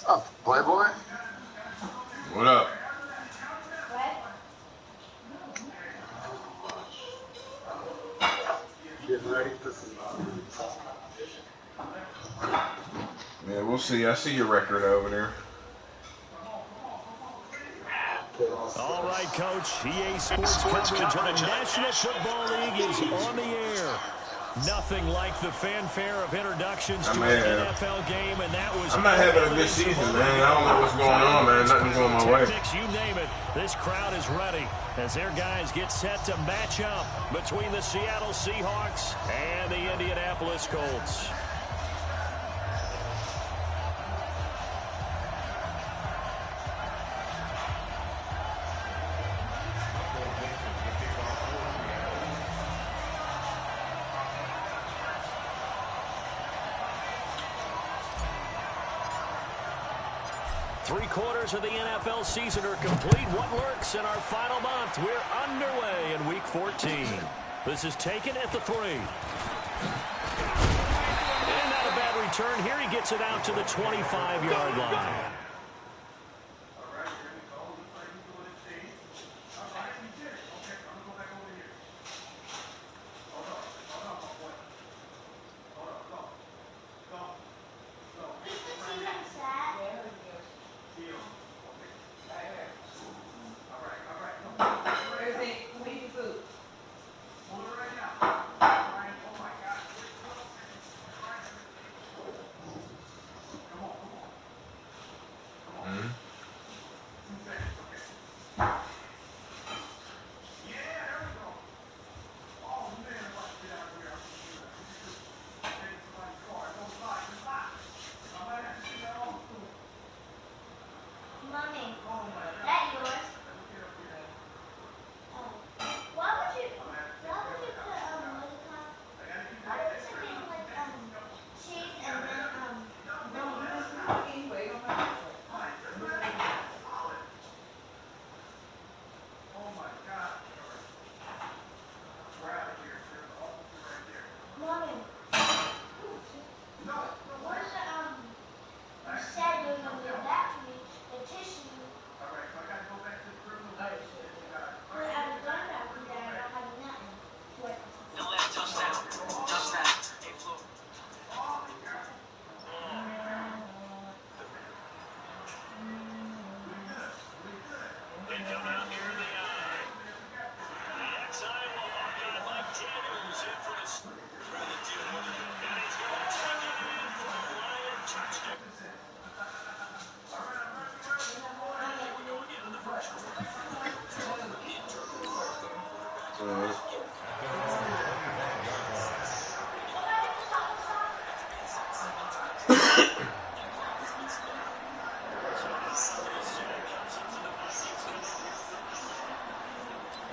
What's up, Playboy? What up? Getting ready for Yeah, we'll see. I see your record over there. All right, Coach. EA Sports coverage of the National Football League is on the air. Nothing like the fanfare of introductions to an NFL game, and that was. I'm not having a good season, man. I don't know what's going on, man. Nothing's going my way. You name it. This crowd is ready as their guys get set to match up between the Seattle Seahawks and the Indianapolis Colts. Three-quarters of the NFL season are complete. What lurks in our final month? We're underway in Week 14. This is taken at the 3. And not a bad return. Here he gets it out to the 25-yard line.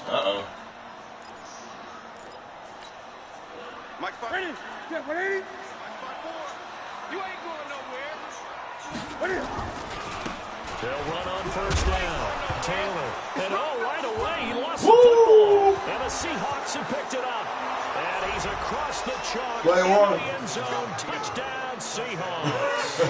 Uh-oh. Mike 5. Yeah, 180. You ain't going nowhere. They'll run on first down. Taylor. And right away, he lost the football. And the Seahawks have picked it up. And he's across the chalk in the end zone. Touchdown, Seahawks.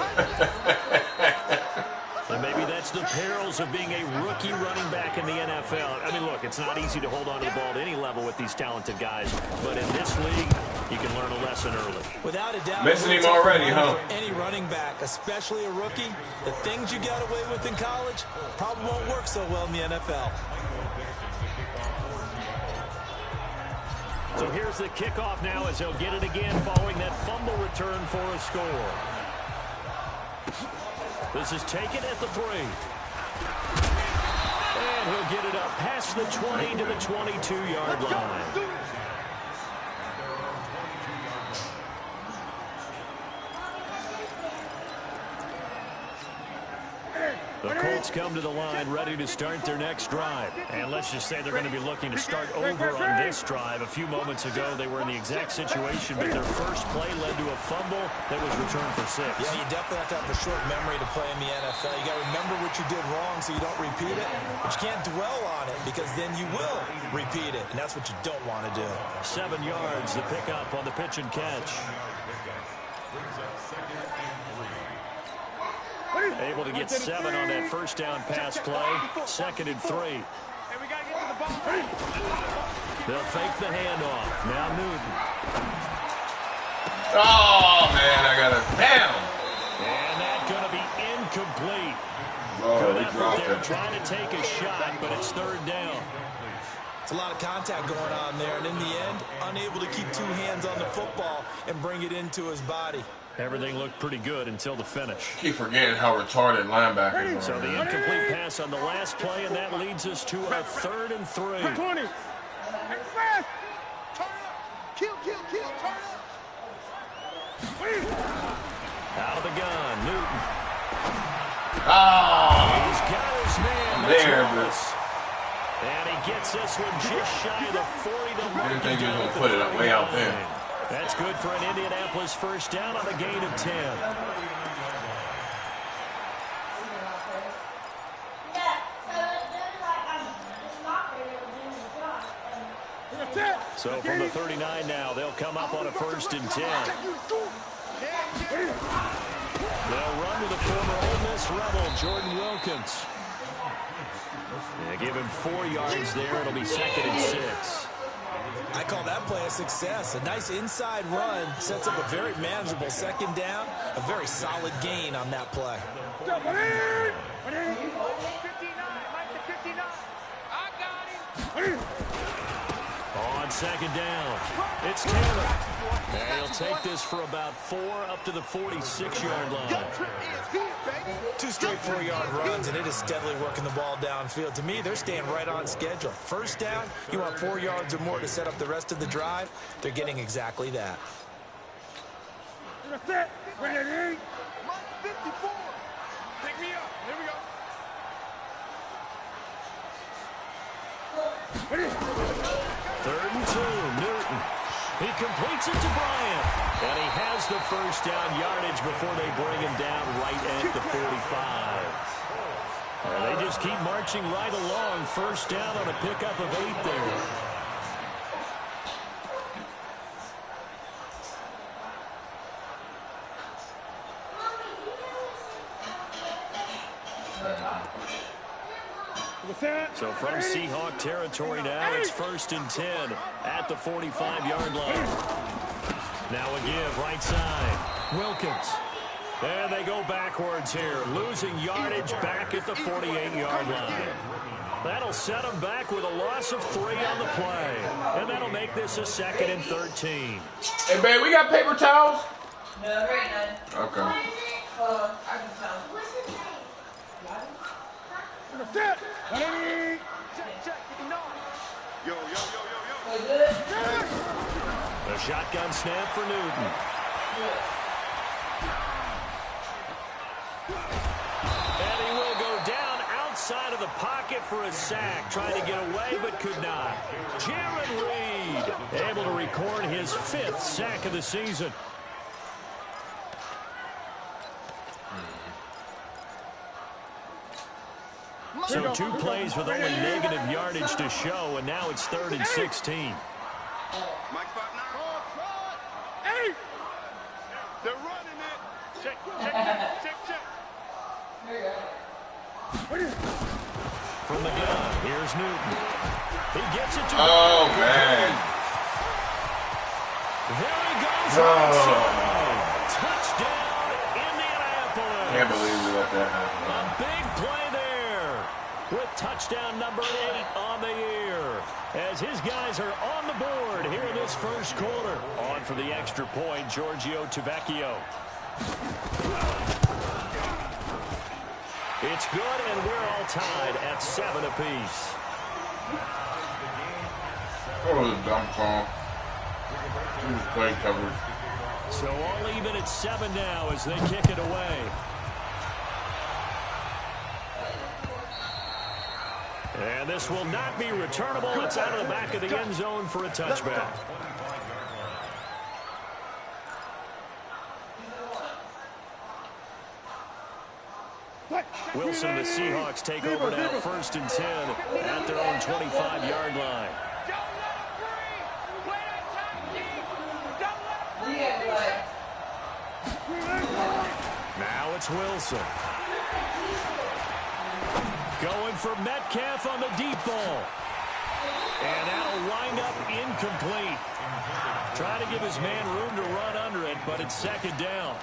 And maybe that's the perils of being a rookie running back in the NFL. I mean, look, it's not easy to hold on to the ball at any level with these talented guys. But in this league, you can learn a lesson early. Without a doubt, missing him already, huh? Any running back, especially a rookie, the things you got away with in college probably won't work so well in the NFL. So here's the kickoff now as he'll get it again following that fumble return for a score. This is taken at the 3. And he'll get it up past the 20 to the 22-yard line. The Colts come to the line ready to start their next drive. And let's just say they're going to be looking to start over on this drive. A few moments ago, they were in the exact situation, but their first play led to a fumble that was returned for 6. Yeah, you definitely have to have a short memory to play in the NFL. You got to remember what you did wrong so you don't repeat it. But you can't dwell on it because then you will repeat it, and that's what you don't want to do. 7 yards, the pickup on the pitch and catch. Able to get 7 on that first down pass play. 2nd and 3. Hey, we got to get to the ball. They'll fake the handoff. Now Newton. Oh, man, I got it. Damn. And that's going to be incomplete. Oh, Good they effort dropped there, it. trying to take a shot, but it's 3rd down. It's a lot of contact going on there, and in the end, unable to keep 2 hands on the football and bring it into his body. Everything looked pretty good until the finish. Keep forgetting how retarded linebackers are. So the incomplete pass on the last play, and that leads us to a 3rd and 3. 20. Turn it up. Kill, turn it up. Out of the gun, Newton. Oh, He's got his man. there, And he gets this one just shy of the 40. I didn't think he was going to put it up way out there. That's good for an Indianapolis first down on a gain of 10. So from the 39 now, they'll come up on a 1st and 10. They'll run to the former Ole Miss Rebel, Jordan Wilkins. Yeah, give him 4 yards there. It'll be 2nd and 6. I call that play a success. A nice inside run sets up a very manageable 2nd down. A very solid gain on that play. On 2nd down, it's Taylor. And he'll take this for about 4 up to the 46-yard line. 2 straight 4-yard runs, and it is steadily working the ball downfield. To me, they're staying right on schedule. First down, you want 4 yards or more to set up the rest of the drive. They're getting exactly that. Take me up. Here we go. 3rd and 2, Newton. He completes it to Bryant. And he has the first down yardage before they bring him down right at the 45. And they just keep marching right along. First down on a pickup of 8 there. So from Seahawk territory now, it's 1st and 10 at the 45-yard line. Now a give right side. Wilkins. And they go backwards here, losing yardage back at the 48-yard line. That'll set them back with a loss of 3 on the play. And that'll make this a 2nd and 13. Hey, babe, we got paper towels? No, right now. Okay. I can tell. What's his name? Check. Yo. The shotgun snap for Newton. And he will go down outside of the pocket for a sack, trying to get away but could not. Jaron Reed able to record his 5th sack of the season. So 2 plays with only negative yardage to show, and now it's 3rd and 16. Mike 5-9. Hey! They're running it. Check. From the gun, here's Newton. He gets it to man. There he goes. Touchdown, Indianapolis. Can't believe we let that happen. A big play there with touchdown number 8 on the year. As his guys are on the board here in this first quarter. On for the extra point, Giorgio Tavecchio. It's good, and we're all tied at 7 apiece. That was a dumb call. He was play covered. So all even at 7 now as they kick it away. And this will not be returnable. It's out of the back of the end zone for a touchback. Wilson and the Seahawks take over now, 1st and 10 at their own 25-yard line. Now it's Wilson. Going for Metcalf on the deep ball. And that'll wind up incomplete. Trying to give his man room to run under it, but it's second down.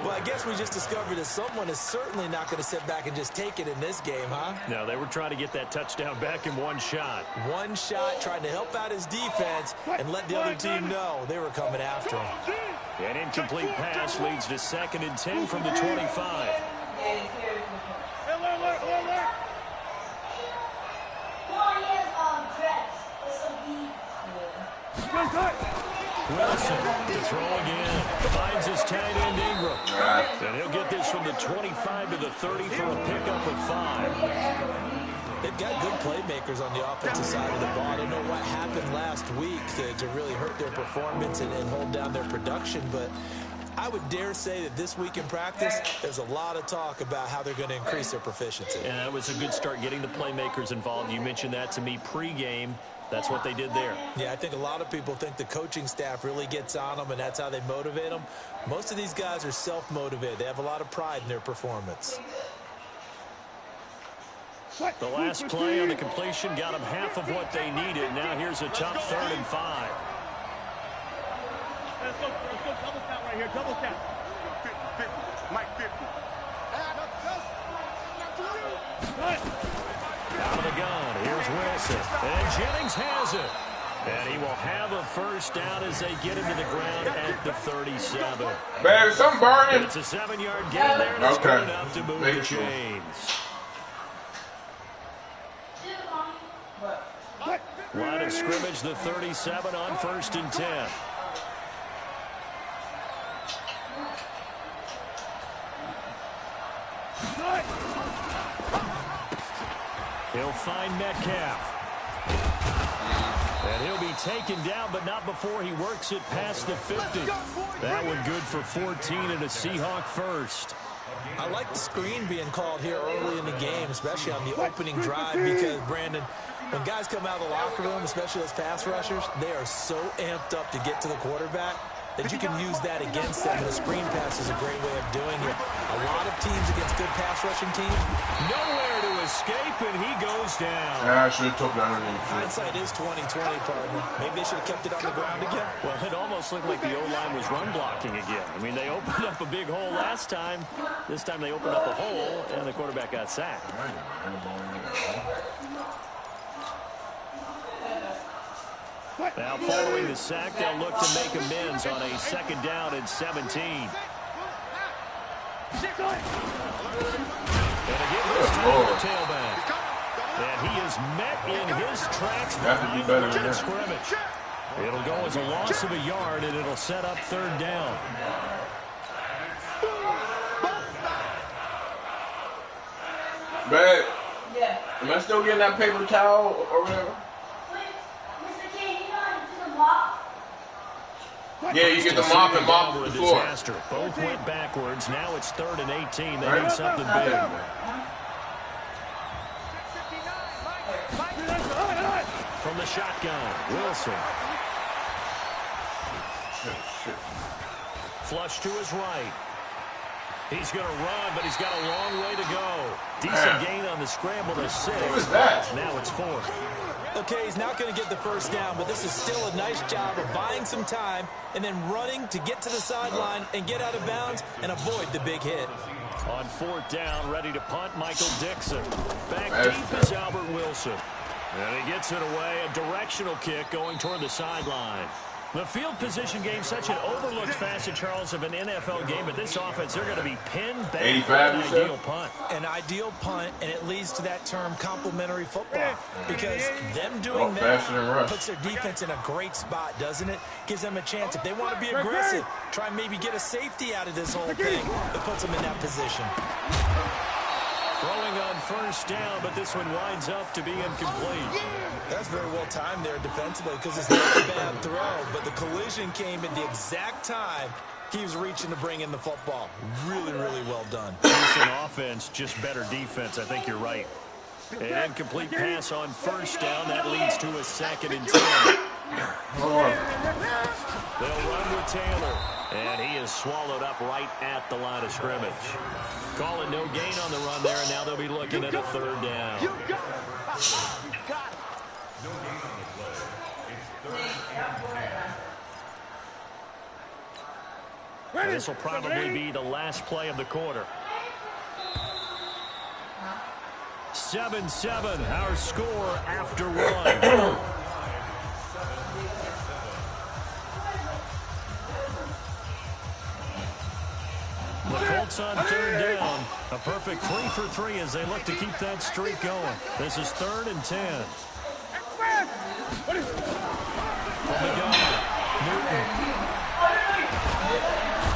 Well, I guess we just discovered that someone is certainly not going to sit back and just take it in this game, huh? No, they were trying to get that touchdown back in one shot. One shot, trying to help out his defense and let the other team know they were coming after him. An incomplete pass leads to 2nd and 10 from the 25. Wilson to throw again. Finds his tight end Ingram. And he'll get this from the 25 to the 30 for a pickup of 5. They've got good playmakers on the offensive side of the ball. I don't know what happened last week to really hurt their performance and hold down their production, but I would dare say that this week in practice, there's a lot of talk about how they're going to increase their proficiency. And that was a good start getting the playmakers involved. You mentioned that to me pregame. That's what they did there. Yeah, I think a lot of people think the coaching staff really gets on them, and that's how they motivate them. Most of these guys are self-motivated. They have a lot of pride in their performance. The last play on the completion got them half of what they needed. Now here's a tough 3rd and 5. Let's go double count right here. Double count. 50, 50. Mike 50. Out of the gun, here's Wilson. And Jennings has it. And he will have a first down as they get him to the ground at the 37. Man, something burning. It's a 7-yard gain there, and it's good enough to move the chains. Line of scrimmage, the 37 on 1st and 10. He'll find Metcalf. And he'll be taken down, but not before he works it past the 50. That one good for 14 and a Seahawk first. I like the screen being called here early in the game, especially on the opening drive, because, Brandon, when guys come out of the locker room, especially those pass rushers, they are so amped up to get to the quarterback that you can use that against them. And a screen pass is a great way of doing it. A lot of teams against good pass rushing teams. Nowhere to escape, and he goes down. Yeah, I should have took that underneath. Hindsight is 20/20, partner. Maybe they should have kept it on the ground again. Well, it almost looked like the O-line was run blocking again. I mean, they opened up a big hole last time. This time they opened up a hole, and the quarterback got sacked. Now, following the sack, they'll look to make amends on a 2nd down and 17. And again, this time the tailback. And he is met in his tracks behind the line of scrimmage. It'll go as a loss of a yard, and it'll set up 3rd down. Babe, Yeah. am I still getting that paper towel or whatever? Yeah, you get the mop and mop the floor. Disaster. Both went backwards. Now it's 3rd and 18. They need something big. From the shotgun, Wilson. Flush to his right. He's going to run, but he's got a long way to go. Decent gain on the scramble to 6. What was that? Now it's 4th. Okay, he's not going to get the first down, but this is still a nice job of buying some time and then running to get to the sideline and get out of bounds and avoid the big hit. On 4th down, ready to punt, Michael Dixon. Back deep is Albert Wilson. And he gets it away, a directional kick going toward the sideline. The field position game, such an overlooked facet, Charles, of an NFL game, but this offense, they're going to be pinned back for an ideal punt. An ideal punt, and it leads to that term complementary football, because them doing that puts their defense in a great spot, doesn't it? Gives them a chance. If they want to be aggressive, try and maybe get a safety out of this whole thing. It puts them in that position. Throwing on 1st down, but this one winds up to be incomplete. That's very well timed there defensively, because it's not a bad throw, but the collision came at the exact time he was reaching to bring in the football. Really, really well done. Decent offense, just better defense. I think you're right. An incomplete pass on 1st down. That leads to a 2nd and 10. They'll run with Taylor. And he is swallowed up right at the line of scrimmage. Call it no gain on the run there, and now they'll be looking at a third down. You got it. This will probably be the last play of the quarter. 7-7, our score after one. The Colts on third down. A perfect 3 for 3 as they look to keep that streak going. This is 3rd and 10. From the gun, Newton.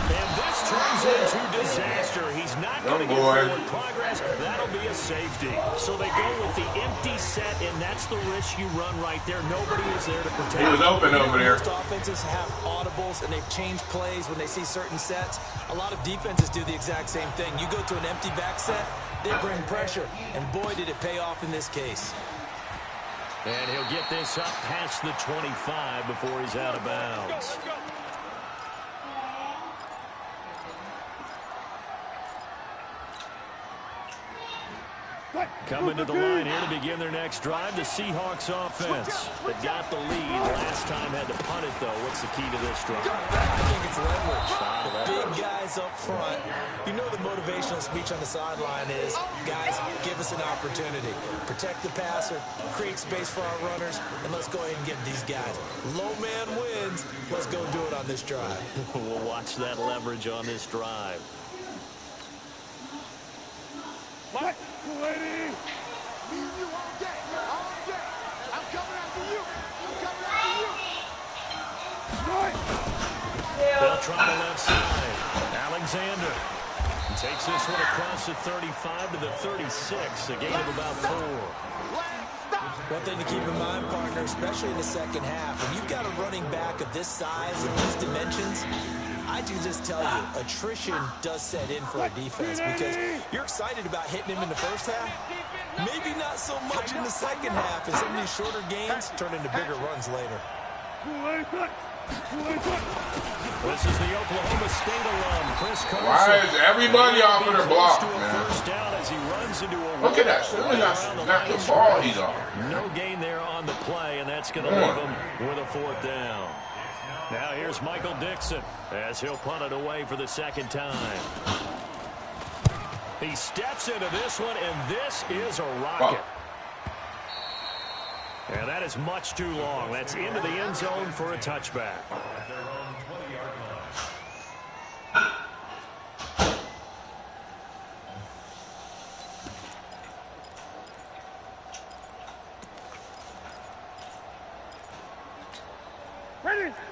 And this turns into disaster. He's not going to get forward progress. That'll be a safety. So they go with the empty set, and that's the risk you run right there. Nobody was there to protect. He was open over there. Most offenses have audibles, and they've changed plays when they see certain sets. A lot of defenses do the exact same thing. You go to an empty back set, they bring pressure. And boy, did it pay off in this case. And he'll get this up past the 25 before he's out of bounds. Coming to the line here to begin their next drive, the Seahawks offense. They got the lead. Last time had to punt it, though. What's the key to this drive? I think it's leverage. The big guys up front. You know the motivational speech on the sideline is, guys, give us an opportunity. Protect the passer, create space for our runners, and let's go ahead and get these guys. Low man wins. Let's go do it on this drive. We'll watch that leverage on this drive. What? Lady! Me and you all day. All day. I'm coming after you. I'm coming after you. They'll try the left side. Alexander takes this one across the 35 to the 36. A gain of about 4. One thing to keep in mind, partner, especially in the second half, when you've got a running back of this size and these dimensions, I do just tell you, attrition does set in for a defense because you're excited about hitting him in the first half. Maybe not so much in the second half, and some of these shorter gains turn into bigger runs later. This is the Oklahoma State alum, Chris Carson. Why is everybody off of their block, man? First down as he runs into a Look at that. Somebody got snapped the ball he's on. No gain there on the play, and that's going to leave him with a 4th down. Now here's Michael Dixon as he'll punt it away for the second time. He steps into this one, and this is a rocket. And that is much too long. That's into the end zone for a touchback.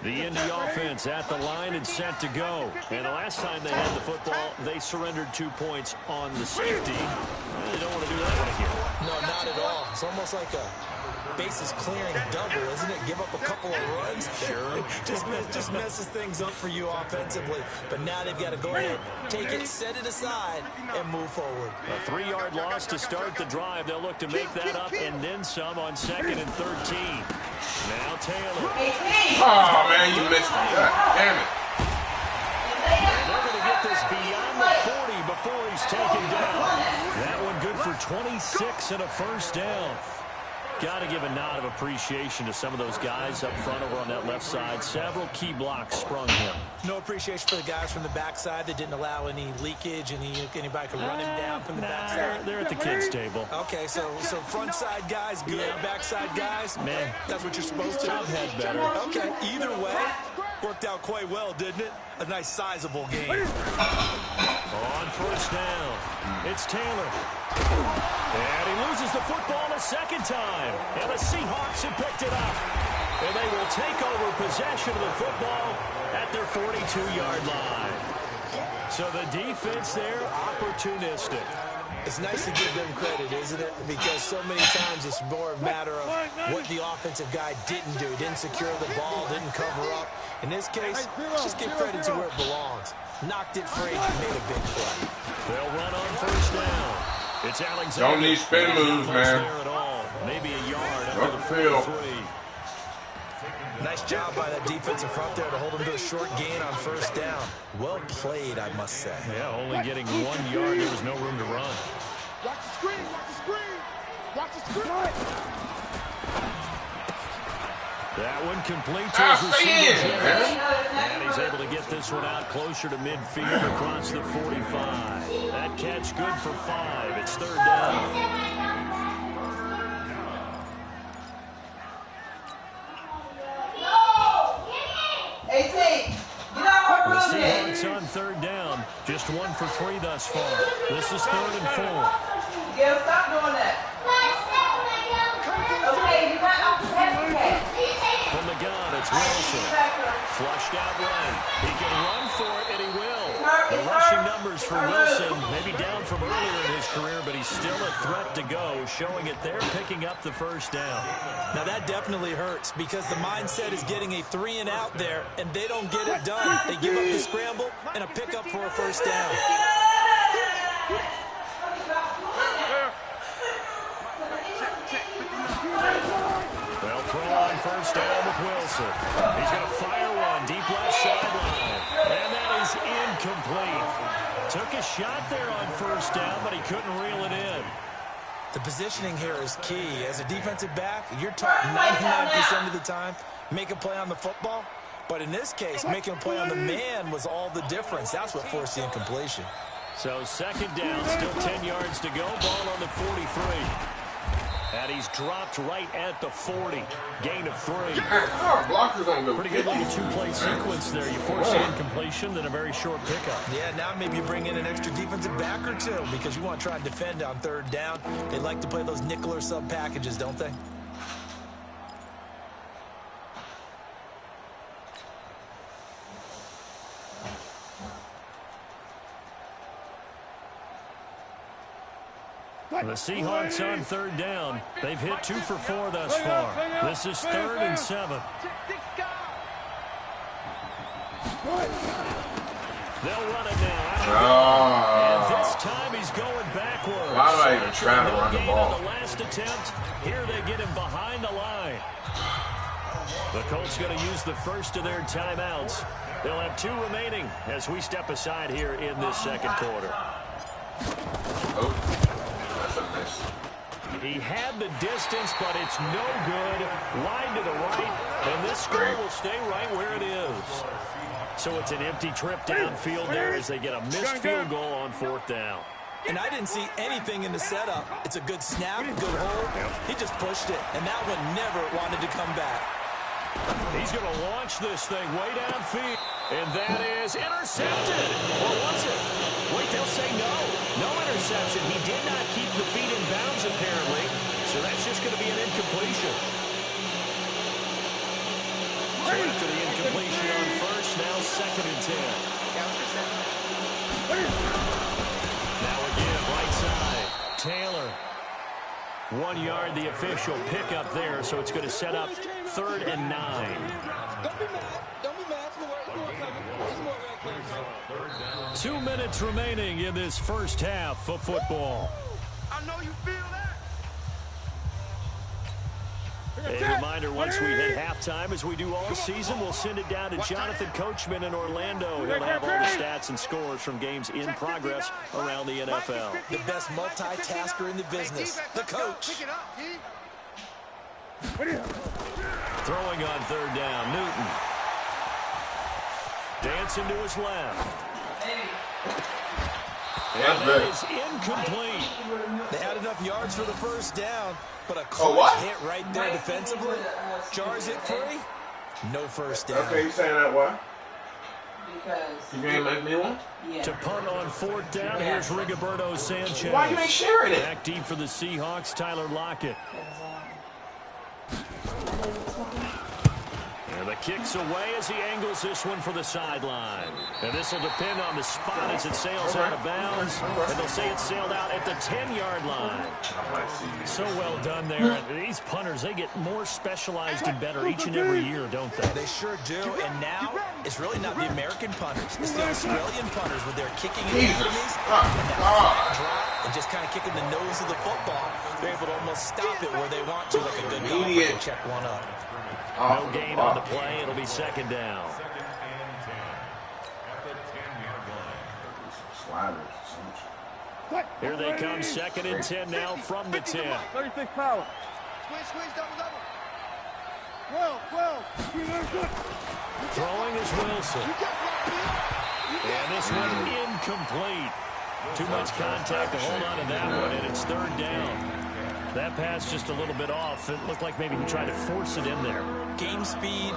The Indy offense at the line and set to go. And the last time they had the football, they surrendered 2 points on the safety. They don't want to do that one again. No, not at all. It's almost like a bases clearing double, isn't it? Give up a couple of runs. Sure. just messes things up for you offensively. But now they've got to go ahead, take it, set it aside, and move forward. A 3-yard loss to start the drive. They'll look to make that up and then some on 2nd and 13. Now Taylor. Oh, man, you missed me. God damn it. And they're going to get this beyond the 40 before he's taken down. That one good for 26 and a first down. Got to give a nod of appreciation to some of those guys up front over on that left side. Several key blocks sprung him. No appreciation for the guys from the backside that didn't allow any leakage, and anybody could run him down from the backside. They're at the kids' table. Okay, so front side guys good, backside guys, man, that's what you're supposed to. I've had better. Okay, either way, worked out quite well, didn't it? A nice sizable game. On first down, it's Taylor. And he loses the football a second time. And the Seahawks have picked it up. And they will take over possession of the football at their 42-yard line. So the defense there, opportunistic. It's nice to give them credit, isn't it? Because so many times it's more a matter of what the offensive guy didn't do. Didn't secure the ball, didn't cover up. In this case, let's just give credit to where it belongs. Knocked it free, made a big play. They'll run on first down. It's Alexander. Don't need spin moves, man. There at all. Maybe a yard up Up to the the field. 43. Nice job by that defensive front there to hold him to a short gain on first down. Well played, I must say. Yeah, only getting 1 yard. There was no room to run. Watch the screen, watch the screen. Watch the screen. That one complete to his receiver. And he's able to get this one out closer to midfield across the 45. That catch good for 5. It's third down. The Seahawks on third down. Just 1 for 3 thus far. This is 3rd and 4. Yeah, stop doing that. Okay, you got off the head. From the gun, it's Wilson. Flushed out right. He can run for it, and he will. The rushing numbers for Wilson, maybe down from earlier in his career, but he's still a threat to go, showing it there, picking up the first down. Now, that definitely hurts because the mindset is getting a 3 and out there, and they don't get it done. They give up the scramble and a pickup for a first down. Well, throw on first down with Wilson. He's going to fire one deep left sideline. And that is incomplete. Took a shot there on first down, but he couldn't reel it in. The positioning here is key. As a defensive back, you're taught 99% of the time, make a play on the football. But in this case, making a play on the man was all the difference. That's what forced the incompletion. So second down, still 10 yards to go. Ball on the 43. And he's dropped right at the 40. Gain of 3. Blockers on the Pretty good little 2-play sequence there. You force the incompletion, then a very short pickup. Yeah, now maybe you bring in an extra defensive back or two because you want to try and defend on third down. They like to play those nickel or sub packages, don't they? The Seahawks on third down. They've hit 2 for 4 thus far. This is 3rd and 7. They'll run it now. And this time he's going backwards. Why do I even try to run the ball? On the last attempt, here they get him behind the line. The Colts going to use the first of their timeouts. They'll have 2 remaining as we step aside here in this second quarter. Oh. He had the distance, but it's no good. Line to the right, and this score will stay right where it is. So it's an empty trip downfield there as they get a missed field goal on 4th down. And I didn't see anything in the setup. It's a good snap, good hold. He just pushed it, and that one never wanted to come back. He's going to launch this thing way downfield, and that is intercepted. Or was it? Wait, they'll say no. No interception. He did not keep the feet in bounds, apparently, so that's just going to be an incompletion. So after the incompletion on first, now 2nd and 10. Now again, right side. Taylor. 1 yard, the official pickup there, so it's going to set up 3rd and 9. Don't be mad. Don't be mad. It's more coming. 2 minutes remaining in this first half of football. I know you feel that. A reminder, once we hit halftime, as we do all season, we'll send it down to Jonathan Coachman in Orlando. He'll have all the stats and scores from games in progress around the NFL. The best multitasker in the business, the coach. Throwing on 3rd down, Newton. Dancing to his left. That's That good. is incomplete. They had enough yards for the first down, but a clutch hit right there defensively. Jars it free. No first down. Okay, you saying that why? Because You ain't make me one? To punt on 4th down, here's Rigoberto Sanchez. Why you ain't sharing it? Back deep for the Seahawks, Tyler Lockett. And the kick's away as he angles this one for the sideline. And this will depend on the spot as it sails out of bounds. And they'll say it sailed out at the 10-yard line. So well done there. And these punters, they get more specialized and better each and every year, don't they? They sure do. And now, it's really not the American punters. It's the Australian punters with their kicking academies. And that flat drop and just kind of kicking the nose of the football, they're able to almost stop it where they want to, like a good golfer can check one up. No gain on the play. It'll be second down. Here they come, 2nd and 10 now from the 10. 36 power. Squeeze, double. 12. Throwing is Wilson. And this one incomplete. Too much contact to hold on to that one, and it's 3rd down. That pass just a little bit off. It looked like maybe he tried to force it in there. Game speed,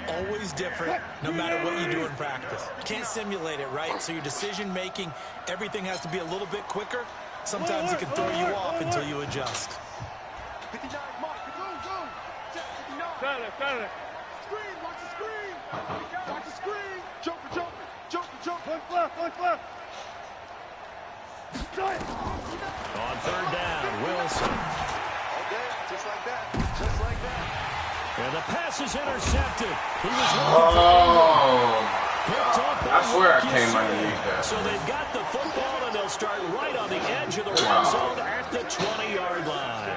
always different, no matter what you do in practice. Can't simulate it, right? So your decision-making, everything has to be a little bit quicker. Sometimes it can throw you off until you adjust. 59, mark, go. 59. Got it. Screen, watch the screen. Watch the screen. Jumper. One left. On 3rd down, Wilson. Okay, just like that. And the pass is intercepted. He was I swear I came underneath that. So they've got the football, and they'll start right on the edge of the red zone at the 20-yard line.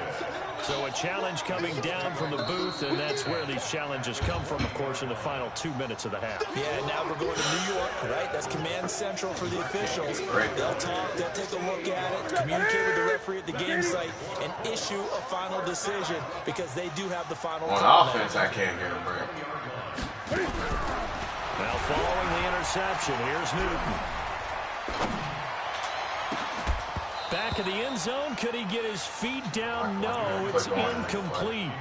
So a challenge coming down from the booth, and that's where these challenges come from, of course, in the final 2 minutes of the half. Yeah, now we're going to New York, right? That's command central for the officials. They'll talk, they'll take a look at it, communicate with the referee at the game site, and issue a final decision because they do have the final call. On offense, I can't get a break. Now following the interception, here's Newton. Back of the end zone, could he get his feet down? No, it's incomplete.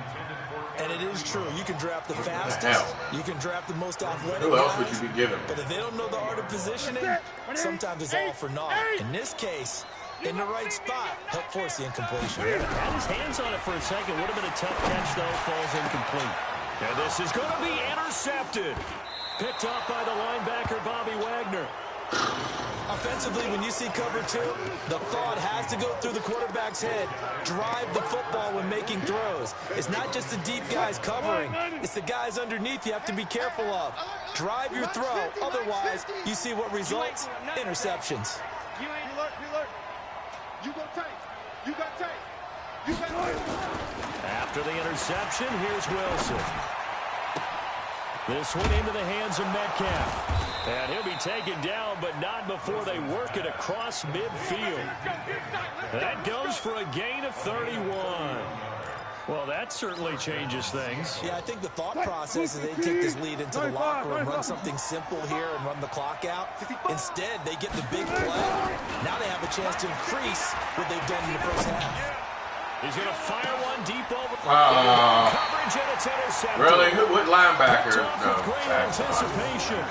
And it is true. You can draft the fastest. You can draft the most athletic. Who else would guys, you be giving? but if they don't know the art of positioning, sometimes it's all for naught. In this case, in the right spot, help force the incompletion. Had his hands on it for a second. Would have been a tough catch, though. Falls incomplete. And this is going to be intercepted. Picked up by the linebacker, Bobby Wagner. Offensively, when you see cover 2, the thought has to go through the quarterback's head. Drive the football when making throws. It's not just the deep guys covering. It's the guys underneath you have to be careful of. Drive your throw. Otherwise, you see what results? Interceptions. You alert. You got tape. After the interception, here's Wilson. This one into the hands of Metcalf. And he'll be taken down, but not before they work it across midfield. That goes for a gain of 31. Well, that certainly changes things. Yeah, I think the thought process is they take this lead into the locker room, run something simple here and run the clock out. Instead, they get the big play. Now they have a chance to increase what they've done in the first half. He's going to fire one deep over coverage, and it's intercepted. Really? What linebacker? Great anticipation.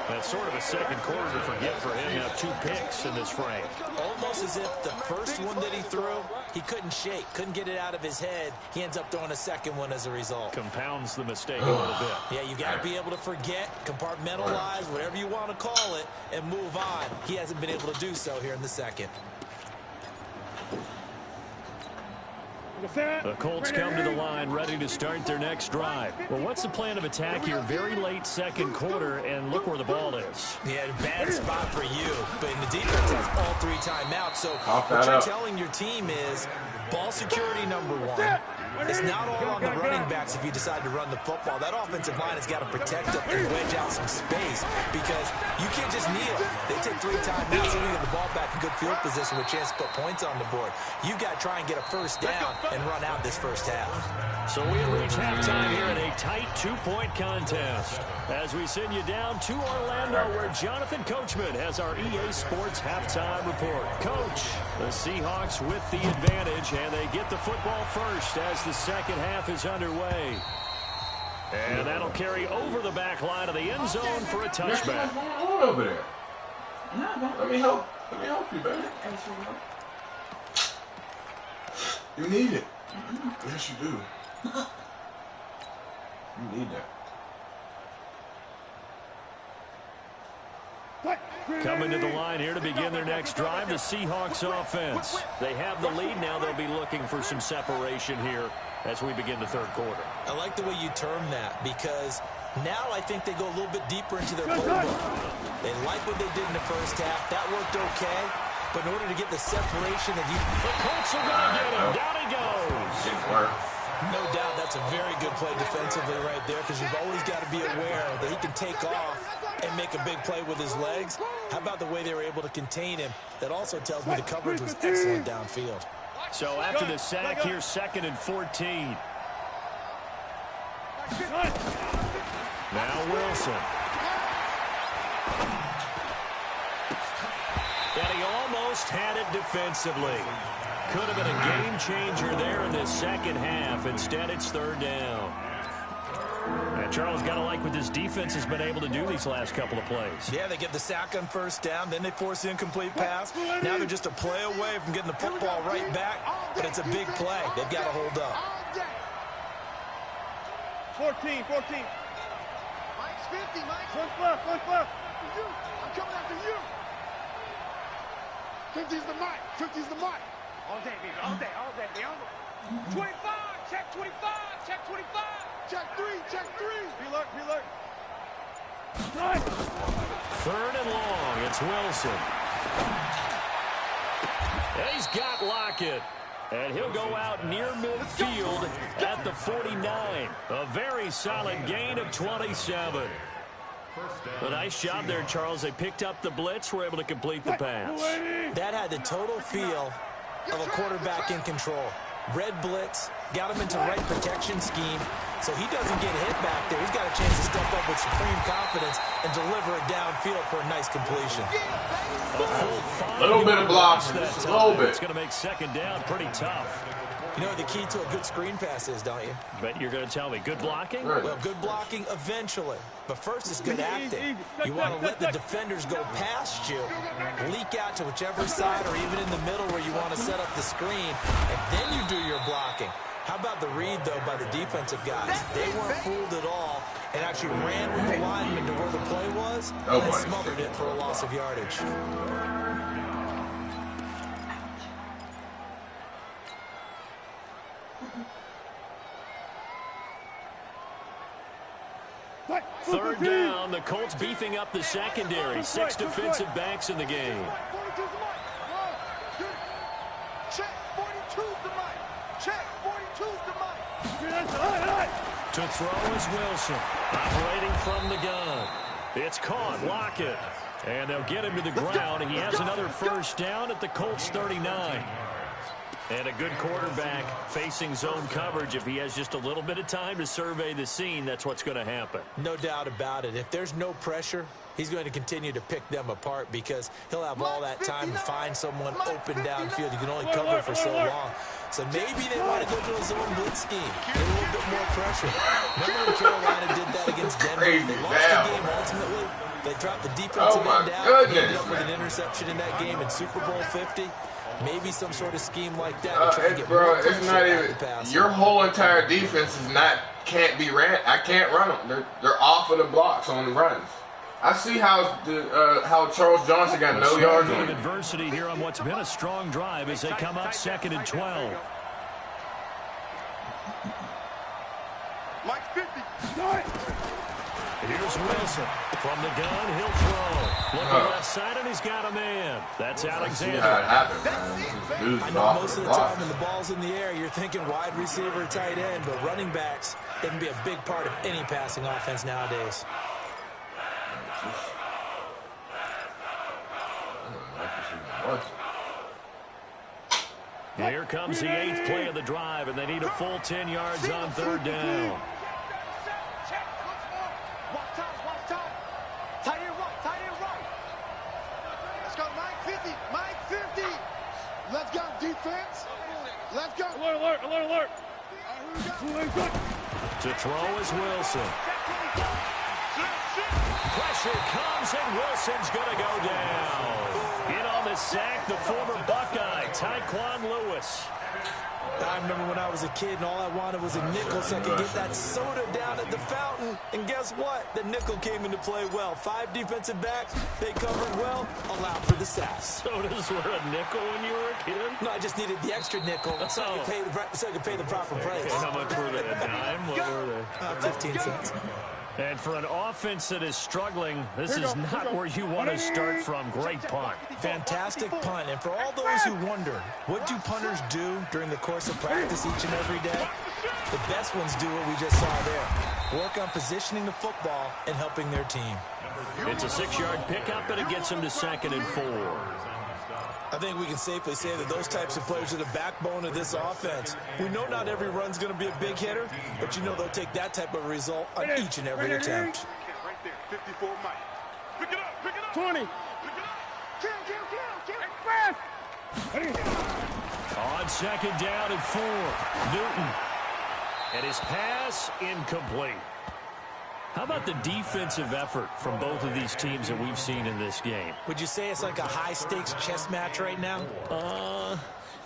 That's sort of a second quarter to forget for him. Now 2 picks in this frame. Almost as if the first one that he threw, he couldn't shake, couldn't get it out of his head. He ends up throwing a second one as a result. Compounds the mistake a little bit. Yeah, you got to be able to forget, compartmentalize, whatever you want to call it, and move on. He hasn't been able to do so here in the second. The Colts come to the line ready to start their next drive. Well, what's the plan of attack here? Very late second quarter, and look where the ball is. Yeah, bad spot for you, but the defense has all 3 timeouts. So what you're telling your team is ball security number 1. It's not all on the running backs if you decide to run the football. That offensive line has got to protect them and wedge out some space because you can't just kneel. They take 3 timeouts and you get the ball back in good field position with a chance to put points on the board. You got to try and get a first down and run out this first half. So we reach halftime here in a tight 2-point contest. As we send you down to Orlando, where Jonathan Coachman has our EA Sports halftime report. Coach, the Seahawks with the advantage, and they get the football first as the second half is underway. And that'll carry over the back line of the end zone for a touchback. What's going on over there? Let me help you, baby. You need it. Yes, you do. You need that. Coming to the line here to begin their next drive, the Seahawks offense. They have the lead now. They'll be looking for some separation here as we begin the third quarter. I like the way you term that because now I think they go a little bit deeper into their playbook. They like what they did in the first half. That worked okay. but in order to get the separation that The Colts are going to get him. Down he goes. Didn't work. no doubt that's a very good play defensively right there, because you've always got to be aware that he can take off and make a big play with his legs. How about the way they were able to contain him? That also tells me the coverage was excellent downfield. So after the sack, here's 2nd and 14. Now Wilson. And he almost had it defensively. Could have been a game changer there in this second half. Instead, it's 3rd down. And Charles got to like what this defense has been able to do these last couple of plays. Yeah, they get the sack on 1st down, then they force the incomplete pass. Now they're just a play away from getting the football right back, but it's a big play. They've got to hold up. 14. Mike's 50, Mike. One left. I'm coming after you. 50's the Mike. 50's the Mike. All day, baby. All day, baby. 25. Check 25. Check 25. Check 3. Check 3. Reload. 3rd and long. It's Wilson. And he's got Lockett. And he'll go out near midfield at the 49. A very solid gain of 27. A nice job there, Charles. They picked up the blitz, were able to complete the pass. That had the total feel of a quarterback in control. Red blitz, got him into the right protection scheme, so he doesn't get hit back there. He's got a chance to step up with supreme confidence and deliver it downfield for a nice completion. A little bit of blocking, just a little bit. It's going to make 2nd down pretty tough. You know what the key to a good screen pass is, don't you? Bet you're going to tell me. Good blocking? Well, good blocking eventually. But first is good acting. You want to let the defenders go past you, leak out to whichever side or even in the middle where you want to set up the screen, and then you do your blocking. How about the read, though, by the defensive guys? They weren't fooled at all and actually ran with the lineman to where the play was and smothered it for a loss of yardage. Third down, the Colts beefing up the secondary. 6 defensive backs in the game. Check 42's the Mike. Check 42's the Mike. To throw is Wilson, operating from the gun. It's caught, Lockett. And they'll get him to the ground. He has another first down at the Colts 39. And a good quarterback facing zone coverage. If he has just a little bit of time to survey the scene, that's what's going to happen. No doubt about it. If there's no pressure, he's going to continue to pick them apart because he'll have all that time to find someone open downfield. You can only cover for so long. So maybe they want to go to a zone blitz scheme. Get a little bit more pressure. Remember when Carolina did that against Denver? They lost the game ultimately. They dropped the defensive end out. Ended up with an interception in that game in Super Bowl 50. Maybe some sort of scheme like that to try to get more pressure it's not even. Your whole entire defense is can't be ran. I can't run them. They're off of the blocks on the runs. I see how Charles Johnson got no yards on him. Adversity here on what's been a strong drive as they come up 2nd and 12. Mike's 50. Here's Wilson. From the gun, he'll throw. Looking left side, and he's got a man. That's Alexander. I know most of the time when the ball's in the air, you're thinking wide receiver, tight end, but running backs, they can be a big part of any passing offense nowadays. Here comes the 8th play of the drive, and they need a full 10 yards on 3rd down. Let's go, defense. Let's go. Alert. To throw is Wilson. Pressure comes, and Wilson's going to go down. In on the sack, the former Buckeye, Tyquan Lewis. I remember when I was a kid and all I wanted was a nickel so I could get that soda down at the fountain. And guess what? The nickel came into play well. 5 defensive backs, they covered well, allowed for the sacks. Sodas were a nickel when you were a kid? No, I just needed the extra nickel so I could pay the proper price. Okay, how much were they? A dime? What were they? 15 cents. And for an offense that is struggling, this is not where you want to start from. Great punt. Fantastic punt. And for all those who wonder, what do punters do during the course of practice each and every day? The best ones do what we just saw there. Work on positioning the football and helping their team. It's a 6-yard pickup, and it gets them to 2nd and 4. I think we can safely say that those types of players are the backbone of this offense. We know not every run's going to be a big hitter, but you know they'll take that type of result on each and every attempt. Right there, 54 Mike. Pick it up, 20. Pick it up. On 2nd down and 4, Newton. And his pass incomplete. How about the defensive effort from both of these teams that we've seen in this game? Would you say it's like a high-stakes chess match right now?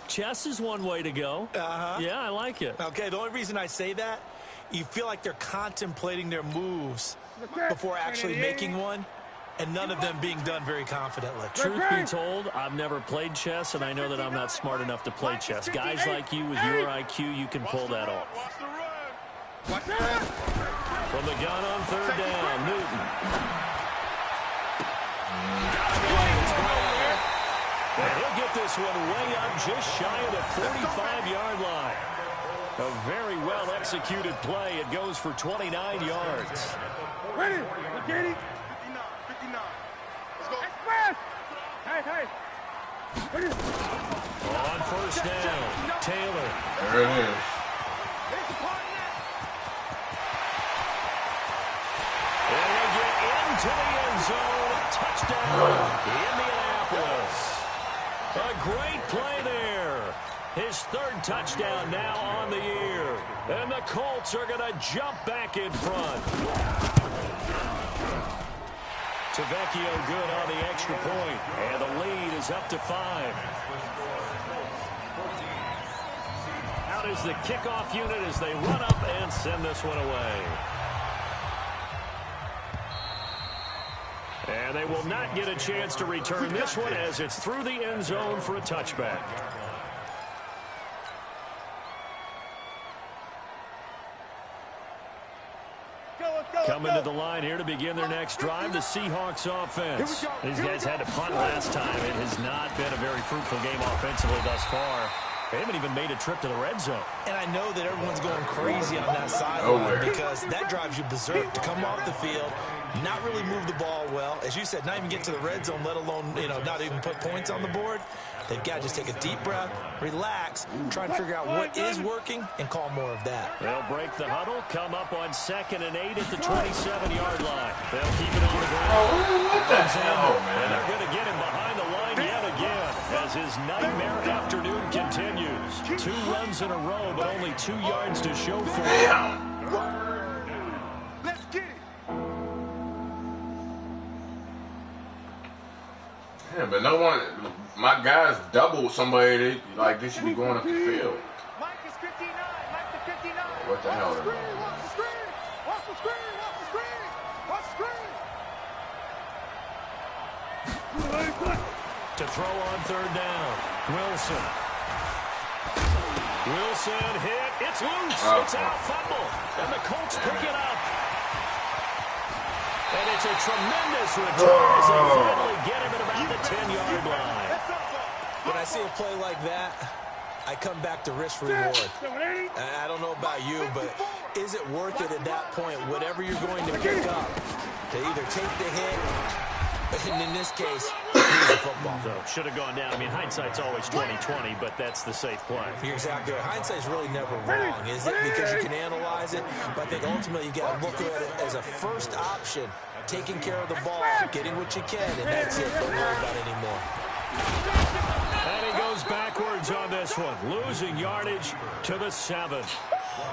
Chess is one way to go. Yeah, I like it. Okay, the only reason I say that, you feel like they're contemplating their moves before actually making one, and none of them being done very confidently. Truth be told, I've never played chess, and I know that I'm not smart enough to play chess. Guys like you with your IQ, you can pull that off. From the gun on 3rd down, Newton. And he'll get this one way up just shy of the 45-yard line. A very well-executed play. It goes for 29 yards. Ready? Get it. 59. Let's go. Express. Hey. On 1st down, Taylor. There it is. And they get into the end zone. Touchdown, Indianapolis. A great play there. His 3rd touchdown now on the year. And the Colts are going to jump back in front. Tavecchio good on the extra point. And the lead is up to 5. Out is the kickoff unit as they run up and send this one away. And they will not get a chance to return this one as it's through the end zone for a touchback. Coming to the line here to begin their next drive, the Seahawks offense. These guys had to punt last time. It has not been a very fruitful game offensively thus far. They haven't even made a trip to the red zone. And I know that everyone's going crazy on that sideline because that drives you berserk to come off the field, not really move the ball well. As you said, not even get to the red zone, let alone, not even put points on the board. They've got to just take a deep breath, relax, try and figure out what is working, and call more of that. They'll break the huddle, come up on 2nd and 8 at the 27-yard line. They'll keep it on the ground. What the hell, man? And they're going to get him behind the line yet again as his nightmare afternoon continues. 2 runs in a row, but only 2 yards to show for it. Let's get it. Yeah, but no one, my guys doubled somebody. They should be going up the field. Mike is 59. Mike to 59. What the hell? Watch the screen. Watch the screen. Watch the screen. Watch the screen. To throw on 3rd down, Wilson. Wilson hit. It's loose. It's out. Fumble. And the Colts pick it up. And it's a tremendous return as they finally get him at about the 10-yard line. When I see a play like that, I come back to risk reward. I don't know about you, but is it worth it at that point, whatever you're going to pick up, to either take the hit, and in this case, lose the football? So should have gone down. I mean, hindsight's always 20/20, but that's the safe play. You're exactly right. Hindsight's really never wrong, is it? Because you can analyze it, but I think ultimately you got to look at it as a first option, taking care of the ball, getting what you can, and that's it. Don't worry about it anymore. And he goes backwards on this one, losing yardage to the 7.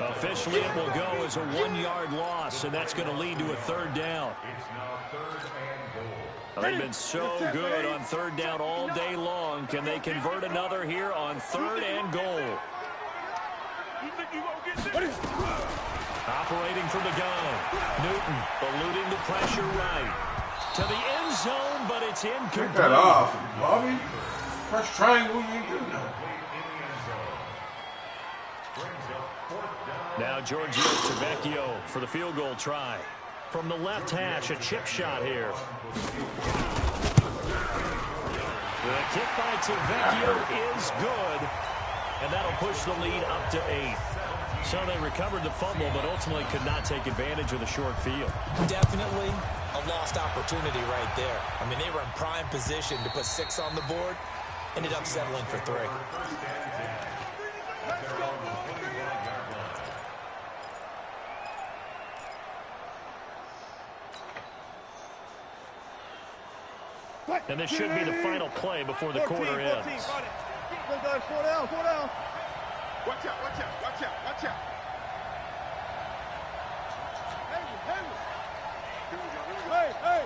Officially, it will go as a 1-yard loss, and that's going to lead to a 3rd down. They've been so good on 3rd down all day long. Can they convert another here on 3rd and goal? Operating from the gun. Newton eluding the pressure right. To the end zone, but it's incomplete. Take that off, Bobby. Press triangle, you ain't doing nothing. Now Giorgio Tavecchio for the field goal try. from the left hash, a chip shot here. The kick by Tavecchio is good, and that'll push the lead up to 8. So they recovered the fumble, but ultimately could not take advantage of the short field. Definitely a lost opportunity right there. I mean, they were in prime position to put 6 on the board, ended up settling for 3. And this should be the final play before the quarter ends. Go guys, 4 down, 4 down. Watch out, watch out, watch out, watch out. Hey.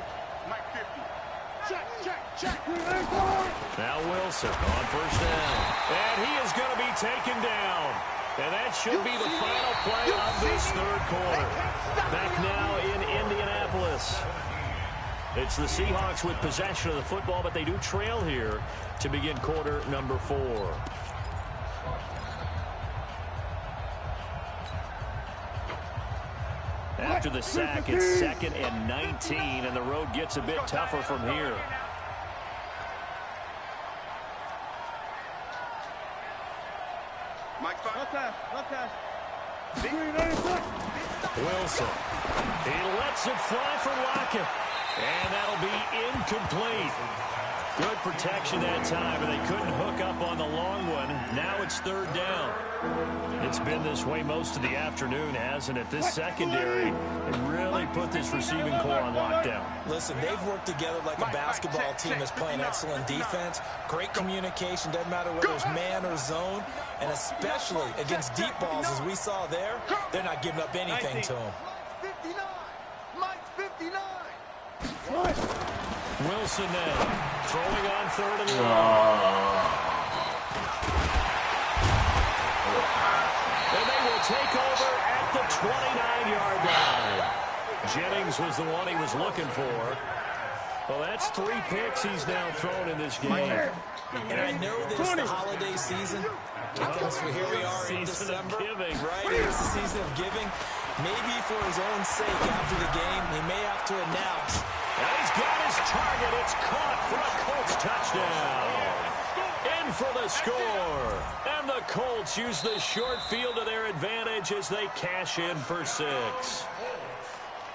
Mike 50. Check. Now Wilson on first down. And he is going to be taken down. And that should be the final play of this third quarter. Back now in Indianapolis. It's the Seahawks with possession of the football, but they do trail here to begin quarter number 4. After the sack, it's 2nd and 19, and the road gets a bit tougher from here. Mike 5. Okay. Wilson. He lets it fly for Lockett. And that'll be incomplete. Good protection that time, and they couldn't hook up on the long one. Now it's 3rd down. It's been this way most of the afternoon, hasn't it? This secondary really put this receiving core on lockdown. Listen, they've worked together like a basketball team that's playing excellent defense. Great communication, doesn't matter whether it's man or zone. And especially against deep balls, as we saw there, they're not giving up anything to them. 59. Mike's 59. Wilson now, throwing on 3rd and long. And they will take over at the 29-yard line. Jennings was the one he was looking for. Well, that's 3 picks he's now thrown in this game. And I know this is the holiday season. Because here we are in December. Right, it's the season of giving. Maybe for his own sake after the game, he may have to announce. And he's got his target. It's caught for a Colts touchdown. In for the score. And the Colts use the short field to their advantage as they cash in for 6.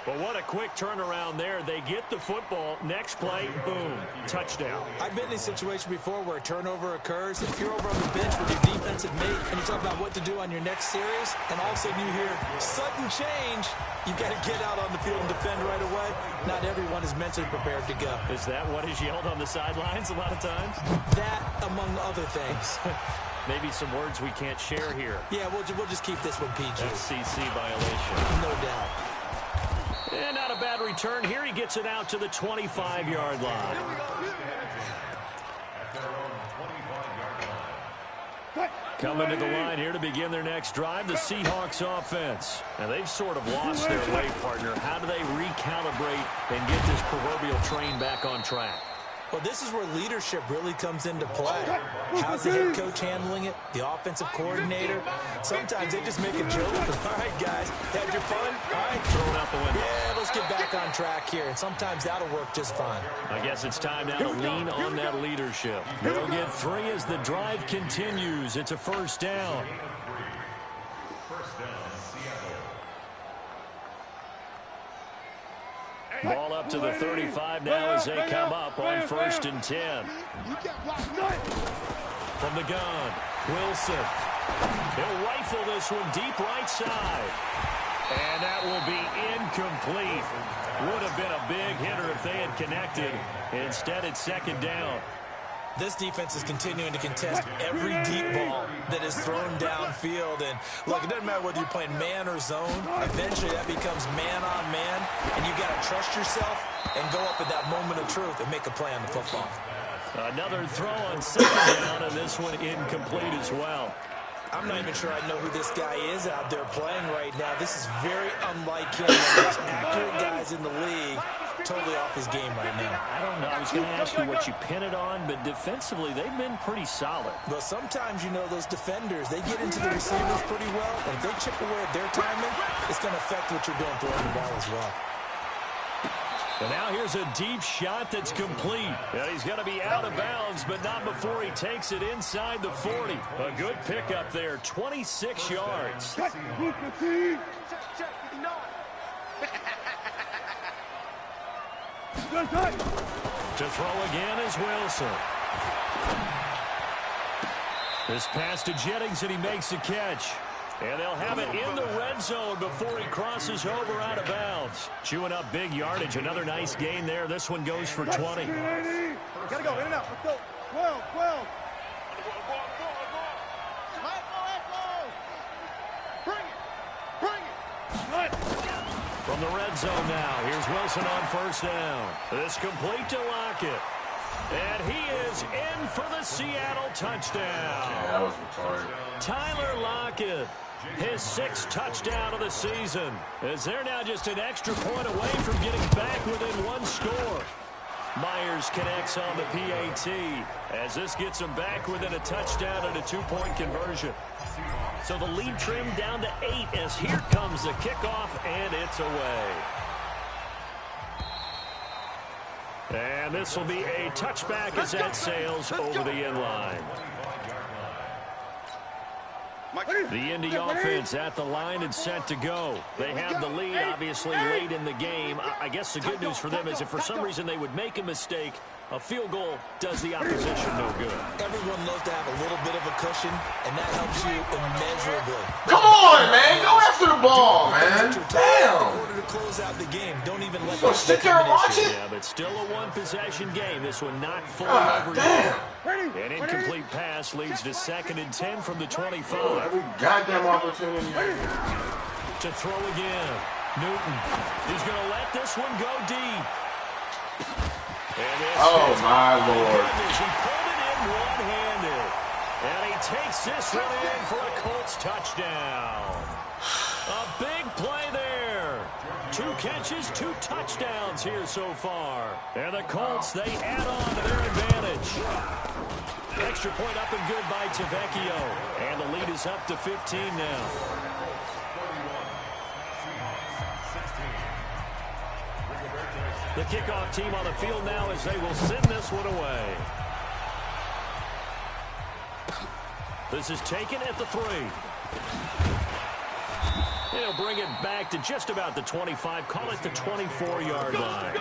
Well, what a quick turnaround there. They get the football. Next play, boom, touchdown. I've been in a situation before where a turnover occurs. If you're over on the bench with your defensive mate and you talk about what to do on your next series, and all of a sudden you hear sudden change, you've got to get out on the field and defend right away. Not everyone is mentally prepared to go. Is that what is yelled on the sidelines a lot of times? That, among other things. Maybe some words we can't share here. Yeah, we'll just keep this one PG. FCC violation. No doubt. And not a bad return. Here he gets it out to the 25-yard line. Coming to the line here to begin their next drive, the Seahawks offense. Now, they've sort of lost their way, partner. How do they recalibrate and get this proverbial train back on track? Well, this is where leadership really comes into play. How's the head coach handling it? The offensive coordinator? Sometimes they just make a joke. All right, guys, had your fun? All right. Throwing out the window. Yeah, let's get back on track here. And sometimes that'll work just fine. I guess it's time now to lean on that leadership. They'll get 3 as the drive continues. It's a 1st down. Ball up to the 35 now as they come up on 1st and 10. From the gun, Wilson. He'll rifle this one deep right side. And that will be incomplete. Would have been a big hitter if they had connected. Instead, it's 2nd down. This defense is continuing to contest every deep ball that is thrown downfield. And look, it doesn't matter whether you're playing man or zone. Eventually, that becomes man on man. And you got to trust yourself and go up at that moment of truth and make a play on the football. Another throw on 2nd down, and this one incomplete as well. I'm not even sure I know who this guy is out there playing right now. This is very unlike him. One of the most accurate guys in the league. Totally off his game right now. I don't know. I was going to ask you what you pin it on, but defensively, they've been pretty solid. Well, sometimes, you know, those defenders, they get into the receivers pretty well, and if they chip away at their timing, it's going to affect what you're doing throwing the ball as well. And now here's a deep shot that's complete. And he's going to be out of bounds, but not before he takes it inside the 40. A good pickup there, 26 yards. Check, To throw again is Wilson. This pass to Jennings, and he makes the catch. And they'll have it in the red zone before he crosses over out of bounds. Chewing up big yardage. Another nice gain there. This one goes for 20. Gotta go, in and out. Let's go. 12, 12. Bring it. From the red zone now, here's Wilson on first down. This complete to Lockett. And he is in for the Seattle touchdown. Yeah, that was retarded. Tyler Lockett, his 6th touchdown of the season, as they're now just an extra point away from getting back within 1 score. Myers connects on the PAT as this gets them back within a touchdown and a 2-point conversion. So the lead trimmed down to 8 as here comes the kickoff, and it's away. And this will be a touchback as that sails over the end line. The Indy offense at the line and set to go. They have the lead, obviously, late in the game. I guess the good news for them is if for some reason they would make a mistake, a field goal does the opposition no good. Everyone loves to have a little bit of a cushion, and that helps you immeasurably. Come on, man. Go after the ball, man. Damn. In order to close out the game, don't even let So sit there and watch it? Yeah, but still a 1-possession game. This one not fully over Damn. yet. An incomplete pass leads to 2nd and 10 from the 25. Every goddamn opportunity. To throw again. Newton. He's going to let this one go deep. Oh, my Lord. He pulled it in one-handed. And he takes this one in for a Colts touchdown. A big play there. 2 catches, 2 touchdowns here so far. And the Colts, they add on to their advantage. Extra point up and good by Tavecchio. And the lead is up to 15 now. The kickoff team on the field now as they will send this one away. This is taken at the 3. They'll bring it back to just about the 25. Call it the 24-yard line.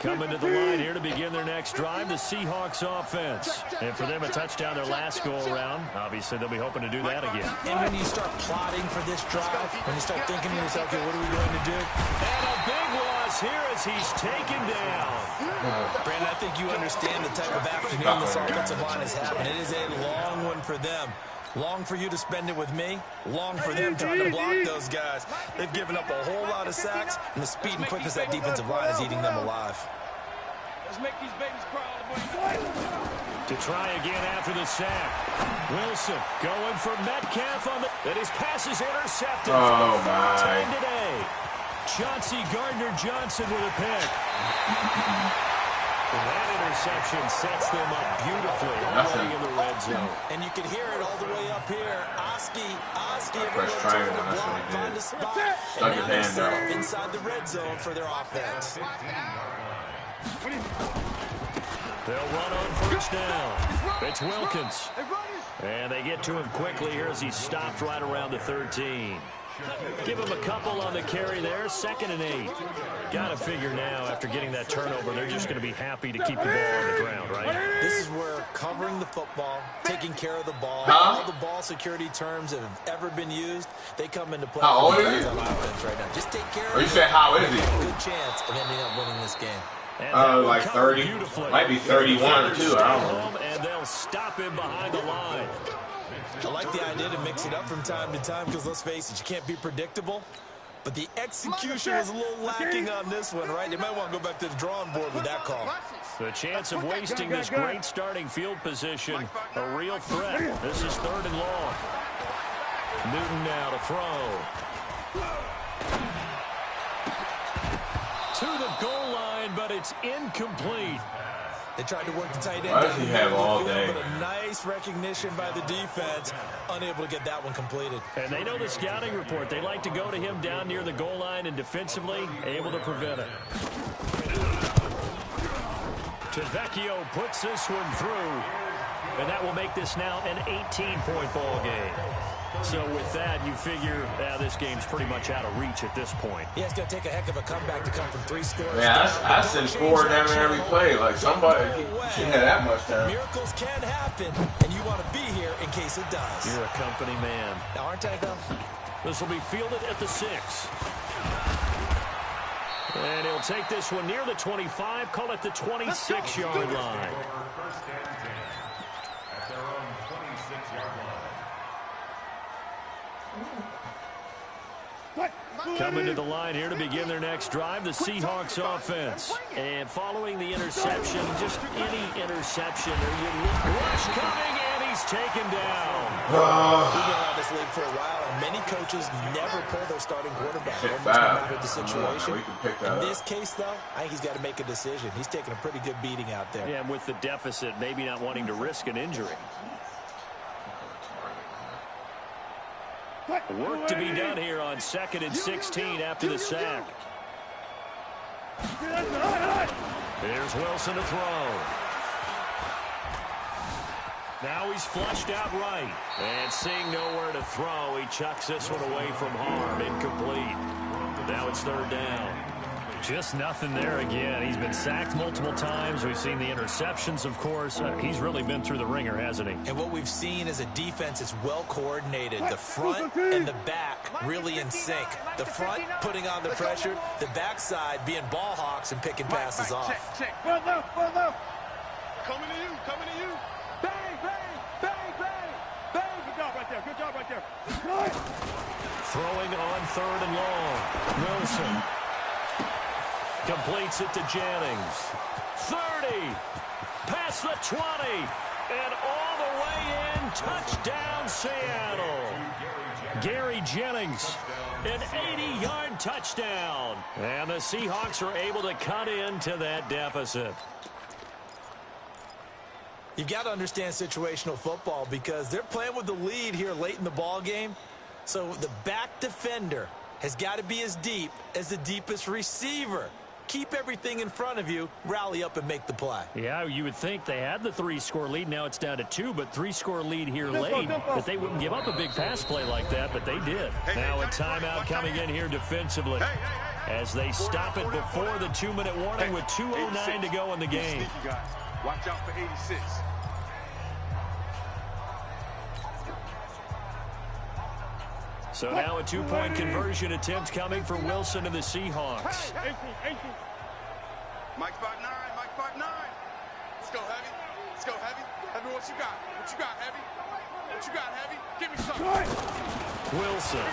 Coming to the line here to begin their next drive, the Seahawks offense. And for them, a touchdown their last go-around. Obviously, they'll be hoping to do that again. And when you start plotting for this drive, when you start thinking to yourself, okay, what are we going to do? And a big loss here as he's taken down. Brandon, I think you understand the type of afternoon this offensive line is having. It is a long one for them. Long for you to spend it with me. Long for them trying to block those guys. They've given up a whole lot of sacks, and the speed and quickness of that defensive line is eating them alive. Let's make these babies crawl. To try again after the sack. Wilson going for Metcalf on the... And his pass is intercepted. Oh, my. Time today. Chauncey Gardner-Johnson with a pick. And that interception sets them up beautifully already in the red zone. And you can hear it all the way up here. Oski, Press triangle, that's what he find did. a spot. Stuck And his now they're hand set out. up inside the red zone for their offense. They'll run on first down. It's Wilkins. And they get to him quickly here as he's stopped right around the 13. Give him a couple on the carry there. 2nd and 8. Got to figure now, after getting that turnover, they're just going to be happy to keep the ball on the ground, right? This is where covering the football, taking care of the ball, Huh? all the ball security terms that have ever been used, they come into play. How old for is the he? guys on offense right now. Just take care Or of you it. said, how is he? Good chance of ending up winning this game. And that will Like cover 30. beautifully. Might be 31 too. I don't know. And they'll stop him behind the line. I like the idea to mix it up from time to time because, let's face it, you can't be predictable. But the execution was a little lacking on this one, right? They might want to go back to the drawing board with that call. The chance of wasting this great starting field position, a real threat. This is 3rd and long. Newton now to throw. To the goal line, but it's incomplete. They tried to work the tight end. Why does he have all day? But a nice recognition by the defense, unable to get that one completed. And they know the scouting report. They like to go to him down near the goal line, and defensively, able to prevent it. Tavecchio puts this one through, and that will make this now an 18-point ball game. So with that, you figure this game's pretty much out of reach at this point. Yeah, it's going to take a heck of a comeback to come from 3 scores. Man, I send 4 down every play. Like, somebody shouldn't have that much time. Miracles can happen, and you want to be here in case it does. You're a company man. Now, aren't I, though? This will be fielded at the 6. And he'll take this one near the 25, call it the 26-yard line. Coming to the line here to begin their next drive, the Seahawks offense. And following the interception, just any interception, rush coming, and he's taken down. We've been around this league for a while, and many coaches never pull their starting quarterback. Almost no matter the situation. In this case, though, I think he's got to make a decision. He's taking a pretty good beating out there. Yeah, and with the deficit, maybe not wanting to risk an injury. Work to be done here on 2nd and 16 after the sack. Here's Wilson to throw. Now he's flushed out right. And seeing nowhere to throw, he chucks this one away from harm. Incomplete. Now it's 3rd down. Just nothing there again. He's been sacked multiple times. We've seen the interceptions, of course. He's really been through the ringer, hasn't he? And what we've seen is a defense is well coordinated. The front and the back really in sync. The front putting on the pressure. The backside being ball hawks and picking passes off. Check. Run left. Coming to you. Bang. Good job right there. Throwing on 3rd and long. Wilson completes it to Jennings. 30. Past the 20. And all the way in. Touchdown, Seattle. Gary Jennings. An 80-yard touchdown. And the Seahawks are able to cut into that deficit. You've got to understand situational football because they're playing with the lead here late in the ball game. So the back defender has got to be as deep as the deepest receiver. Keep everything in front of you, rally up and make the play. Yeah, you would think they had the 3-score lead. Now it's down to 2, but 3-score lead here late. That they wouldn't give up a big pass play like that, but they did. Now a timeout coming in here defensively as they stop it before the 2-minute warning with 2:09 to go in the game. Watch out for 86. So now a 2-point conversion attempt coming for Wilson and the Seahawks. Mike 5'9". Let's go heavy. Heavy, what you got, Heavy? Give me something. Wilson.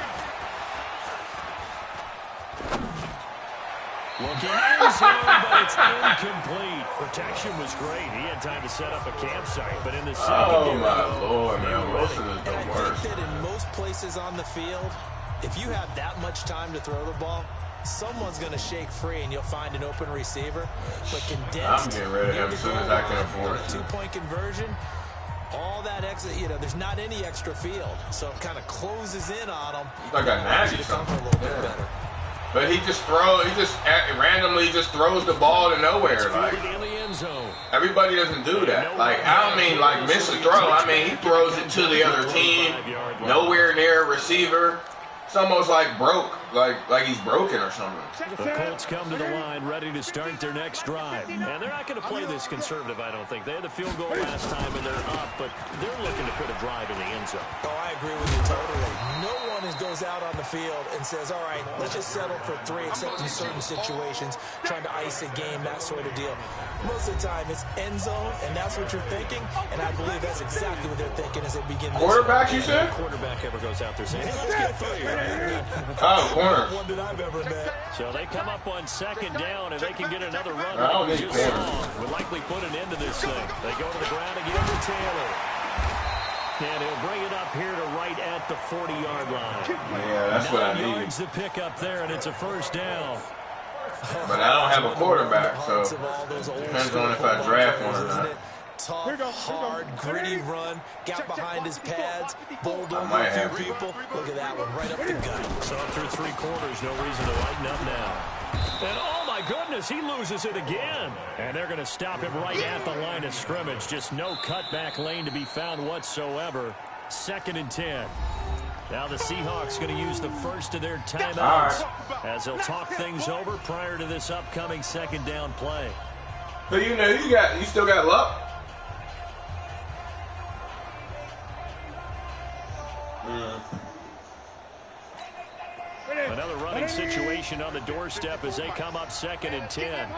Looking end zone, but it's incomplete. Protection was great. He had time to set up a campsite, but in the second Oh, my Lord, man. Wilson is the And I worst. think that in most places on the field, if you have that much time to throw the ball, someone's going to shake free and you'll find an open receiver. But condensed, I'm getting rid of him as soon as I can afford it. 2-point conversion, all that extra, there's not any extra field. So it kind of closes in on them. Like a natty something. Yeah. But he randomly just throws the ball to nowhere. Like, in the end zone. everybody doesn't do that. Like, I don't mean like miss a throw. I mean, he throws it to the other team, nowhere near a receiver. It's almost like broke, like he's broken or something. The Colts come to the line ready to start their next drive. And they're not going to play this conservative, I don't think. They had the field goal last time and they're up, but they're looking to put a drive in the end zone. Oh, I agree with you totally. No one goes out on the field and says, all right, let's just settle for 3, except in certain situations, trying to ice a game, that sort of deal. Most of the time, it's end zone, and that's what you're thinking, and I believe that's exactly what they're thinking as they begin this. Quarterback, you said? Quarterback ever goes out there saying, hey, let's get 3. Oh, corner. One that I've ever met. So they come up on 2nd down, and they can get another run. I don't need Just corner. would likely put an end to this thing. They go to the ground again to Taylor. And he'll bring it up here to right at the 40-yard line. Yeah, that's what I 9 need. yards to pick up there, and it's a 1st down. But I don't have a quarterback, so depends on if I draft one or not. Tough, hard, gritty run, got behind his pads, bowled over a few people. Look at that one, right up the gut. So through 3 quarters, no reason to lighten up now. And oh my goodness, he loses it again. And they're going to stop him right at the line of scrimmage. Just no cutback lane to be found whatsoever. 2nd and 10. Now the Seahawks going to use the first of their timeouts as they'll talk things over prior to this upcoming 2nd down play. But you know, you still got luck. Another running situation on the doorstep as they come up 2nd and 10.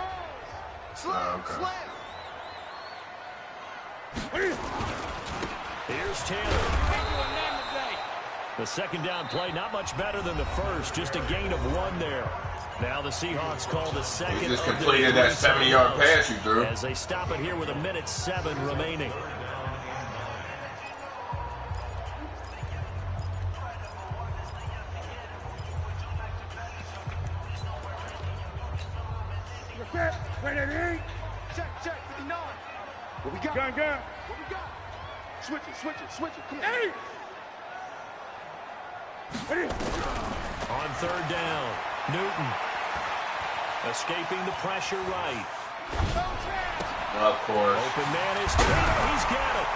Here's Taylor. The 2nd down play, not much better than the first, just a gain of 1 there. Now the Seahawks call the 2nd. He just completed that 70-yard pass you threw. As they stop it here with 1:07 remaining. Check, 59. What we got? Gun. What we got? Switch it. Come on. On 3rd down, Newton escaping the pressure right. Of course. Open man is Taylor. He's got it.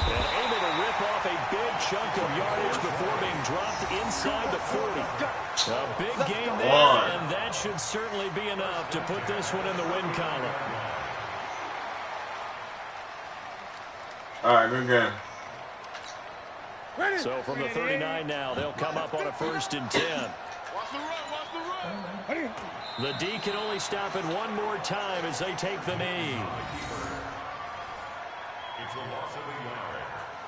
And able to rip off a big chunk of yardage before being dropped inside the 40. A big game there, and that should certainly be enough to put this one in the win column. All right, good game. So from the 39 now, they'll come up on a 1st and 10. Watch the run. The D can only stop it one more time as they take the knee. It's a loss of a yard.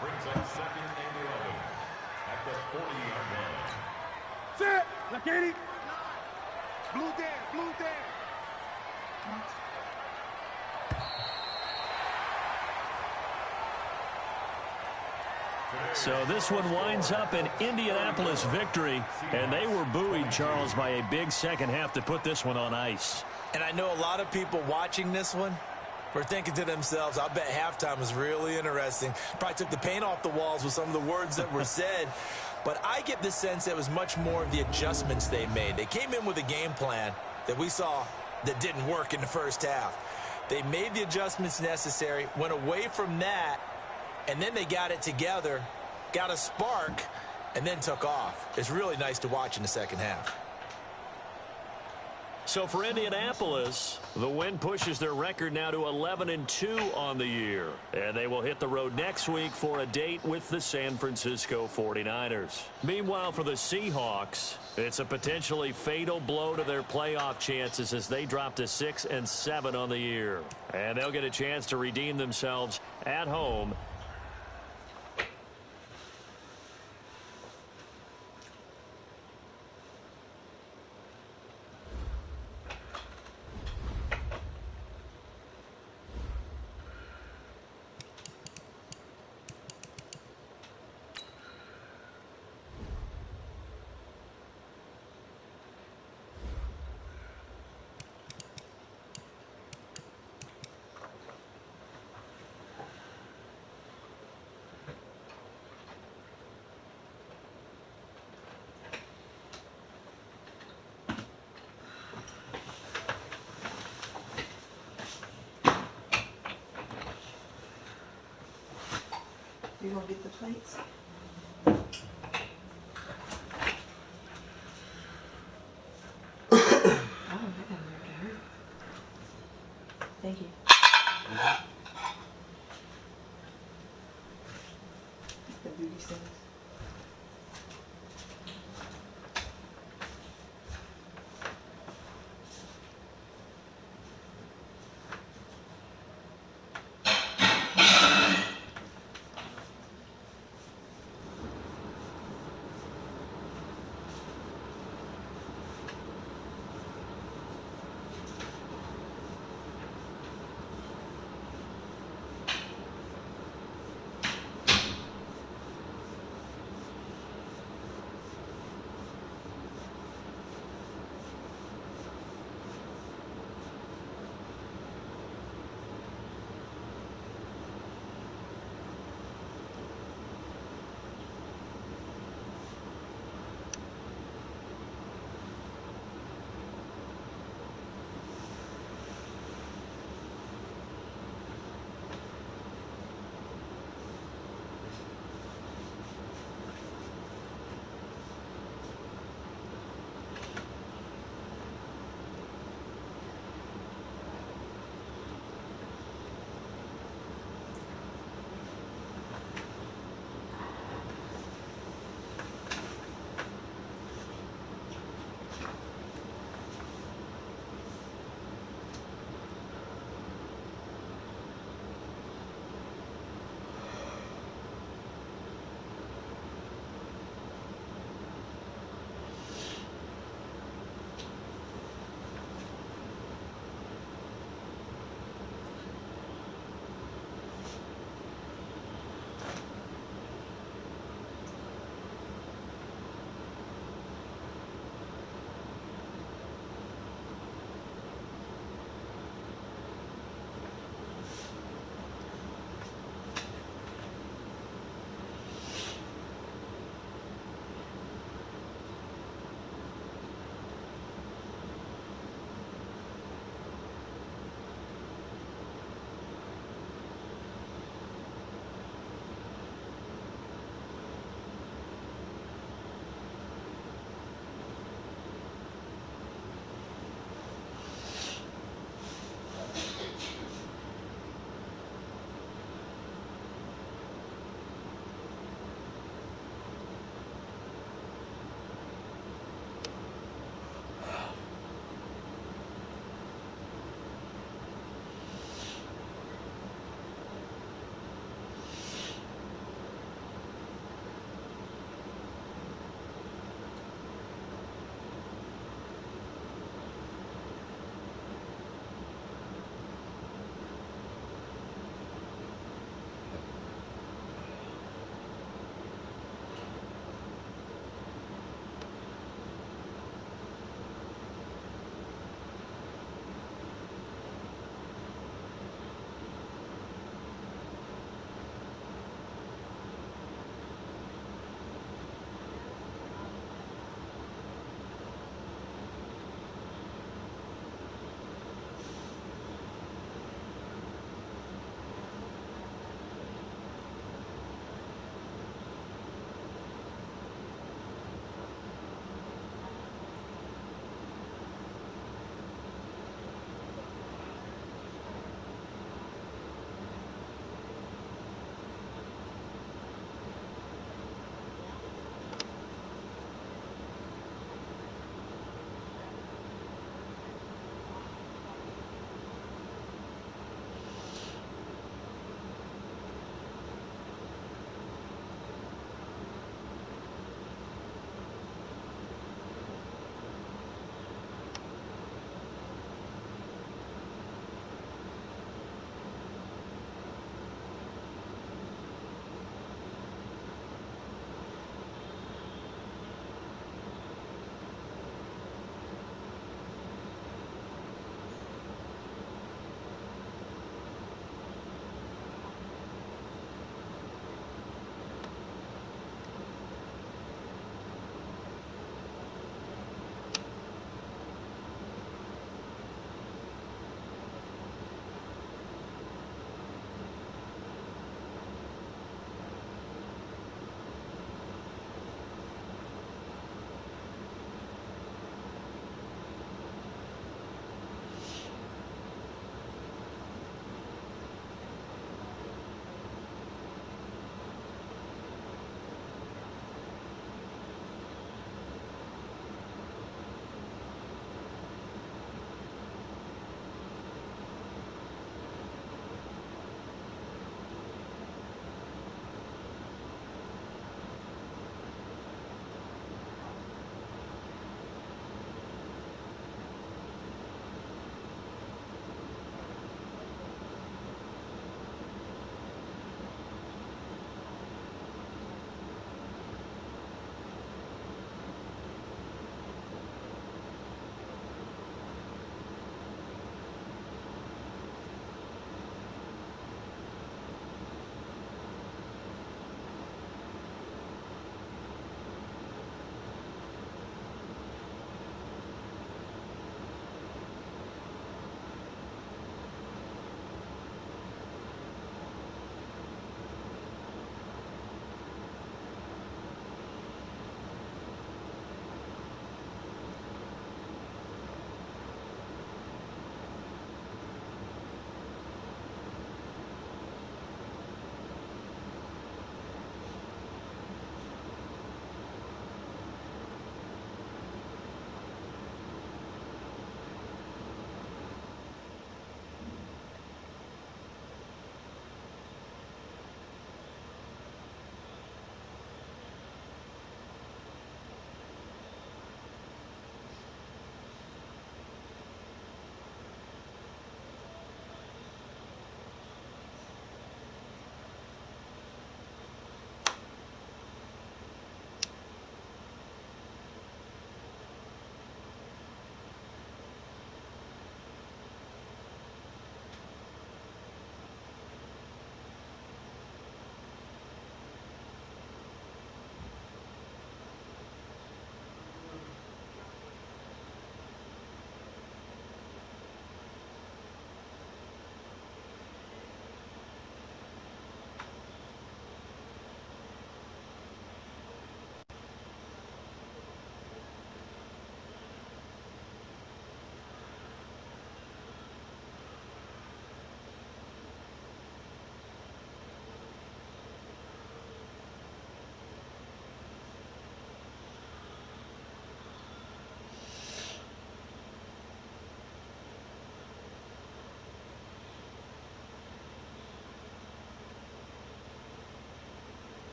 Brings up 2nd and 11 at the 40-yard line. Set. Look at it. Blue down. So this one winds up an Indianapolis victory, and they were buoyed, Charles, by a big second half to put this one on ice. And I know a lot of people watching this one were thinking to themselves, I bet halftime was really interesting. Probably took the paint off the walls with some of the words that were said. But I get the sense it was much more of the adjustments they made. They came in with a game plan that we saw that didn't work in the first half. They made the adjustments necessary, went away from that, and then they got it together, got a spark, and then took off. It's really nice to watch in the second half. So for Indianapolis, the win pushes their record now to 11-2 on the year. And they will hit the road next week for a date with the San Francisco 49ers. Meanwhile, for the Seahawks, it's a potentially fatal blow to their playoff chances as they drop to 6-7 on the year. And they'll get a chance to redeem themselves at home. You gonna get the plates? Oh, I got nerve to hurt. Thank you. The beauty things.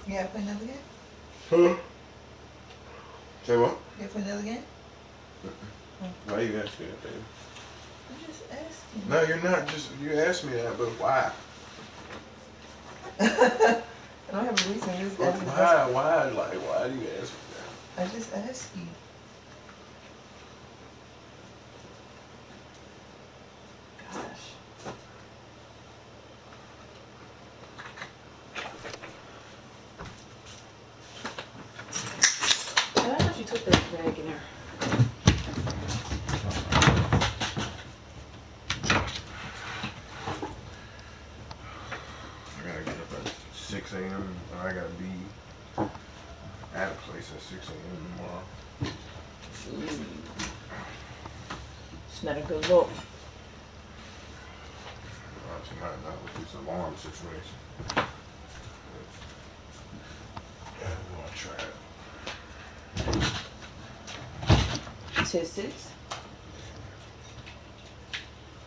You gotta play another game? Huh? Say what? You gotta play another game? Why you asking that, baby? I'm just asking. No, you're not. Just you asked me that, but why? I don't have a reason. I'm just asking. Why? Like, why do you ask me that? I just ask you. Gosh. I thought you took that bag in there. I gotta get up at 6 a.m. I gotta be at a place at 6 a.m. tomorrow. It's not a good look. Tonight, not with this alarm situation. Yeah, I'm gonna try it. You said 6?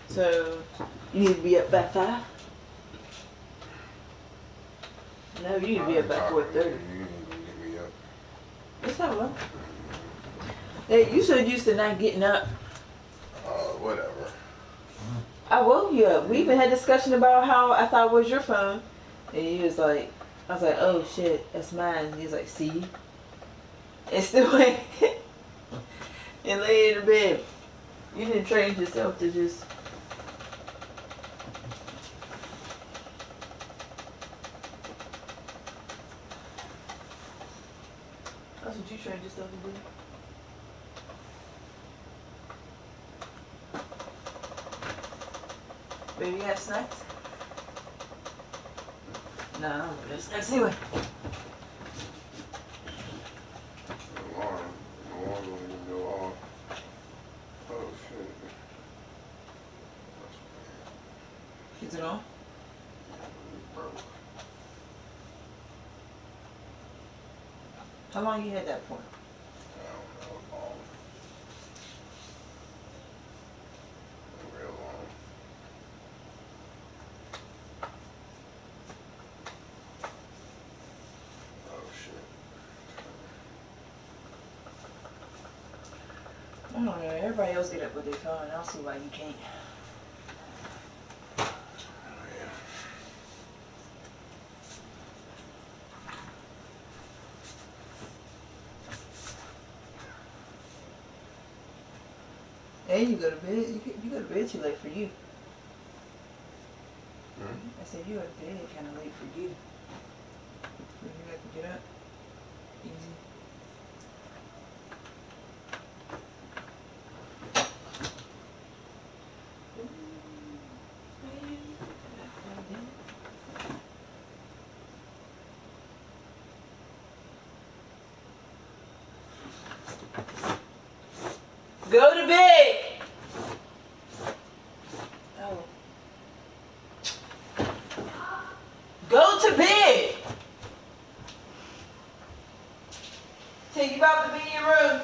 So, you need to be up by 5? No, you need to be up by 4:30. You need to get me up. That's not wrong. Hey, you so used to not getting up. Whatever. I woke you up. We even had discussion about how I thought it was your phone. And you was like, I was like, oh shit, that's mine. And he was like, see? And still went and lay in the bed. You didn't train yourself to just. That's what you trained yourself to do. Baby, you got snacks? No, I don't want no snacks anyway. Alarm won't even go off. Oh shit. Is it on? Broke. How long you had that for? I don't know. Long. Real long. Oh shit. I don't know. Everybody else get up with their phone. I don't see why you can't. And you go to bed. You go to bed too late for you. I said you go to bed kind of late for you. When you have to get up, easy. Go to bed. Oh. Go to bed. Take you about to be in your room.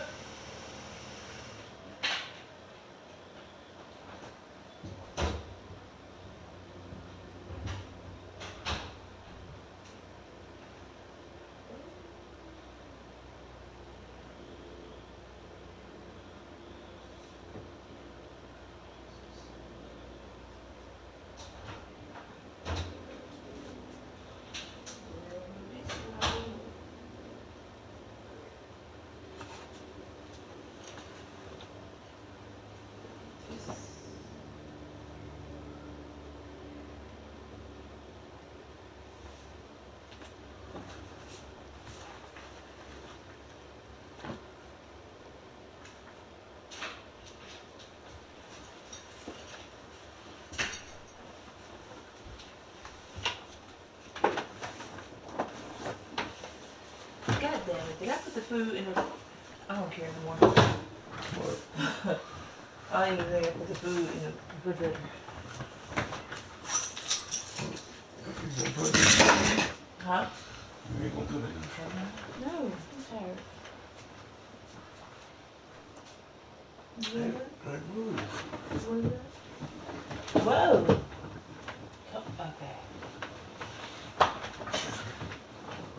God damn it. Did I put the food in the... I don't care anymore. What? I don't even think I put the food in the refrigerator. Huh? You ain't gonna put it in front of me? No, I'm tired. Hey, move. Whoa. Oh, okay.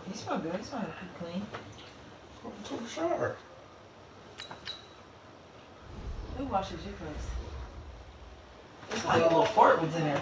You smell all good. It's fine. Keep clean. Took a shower. Who washes your face? It's like a little fart was in there.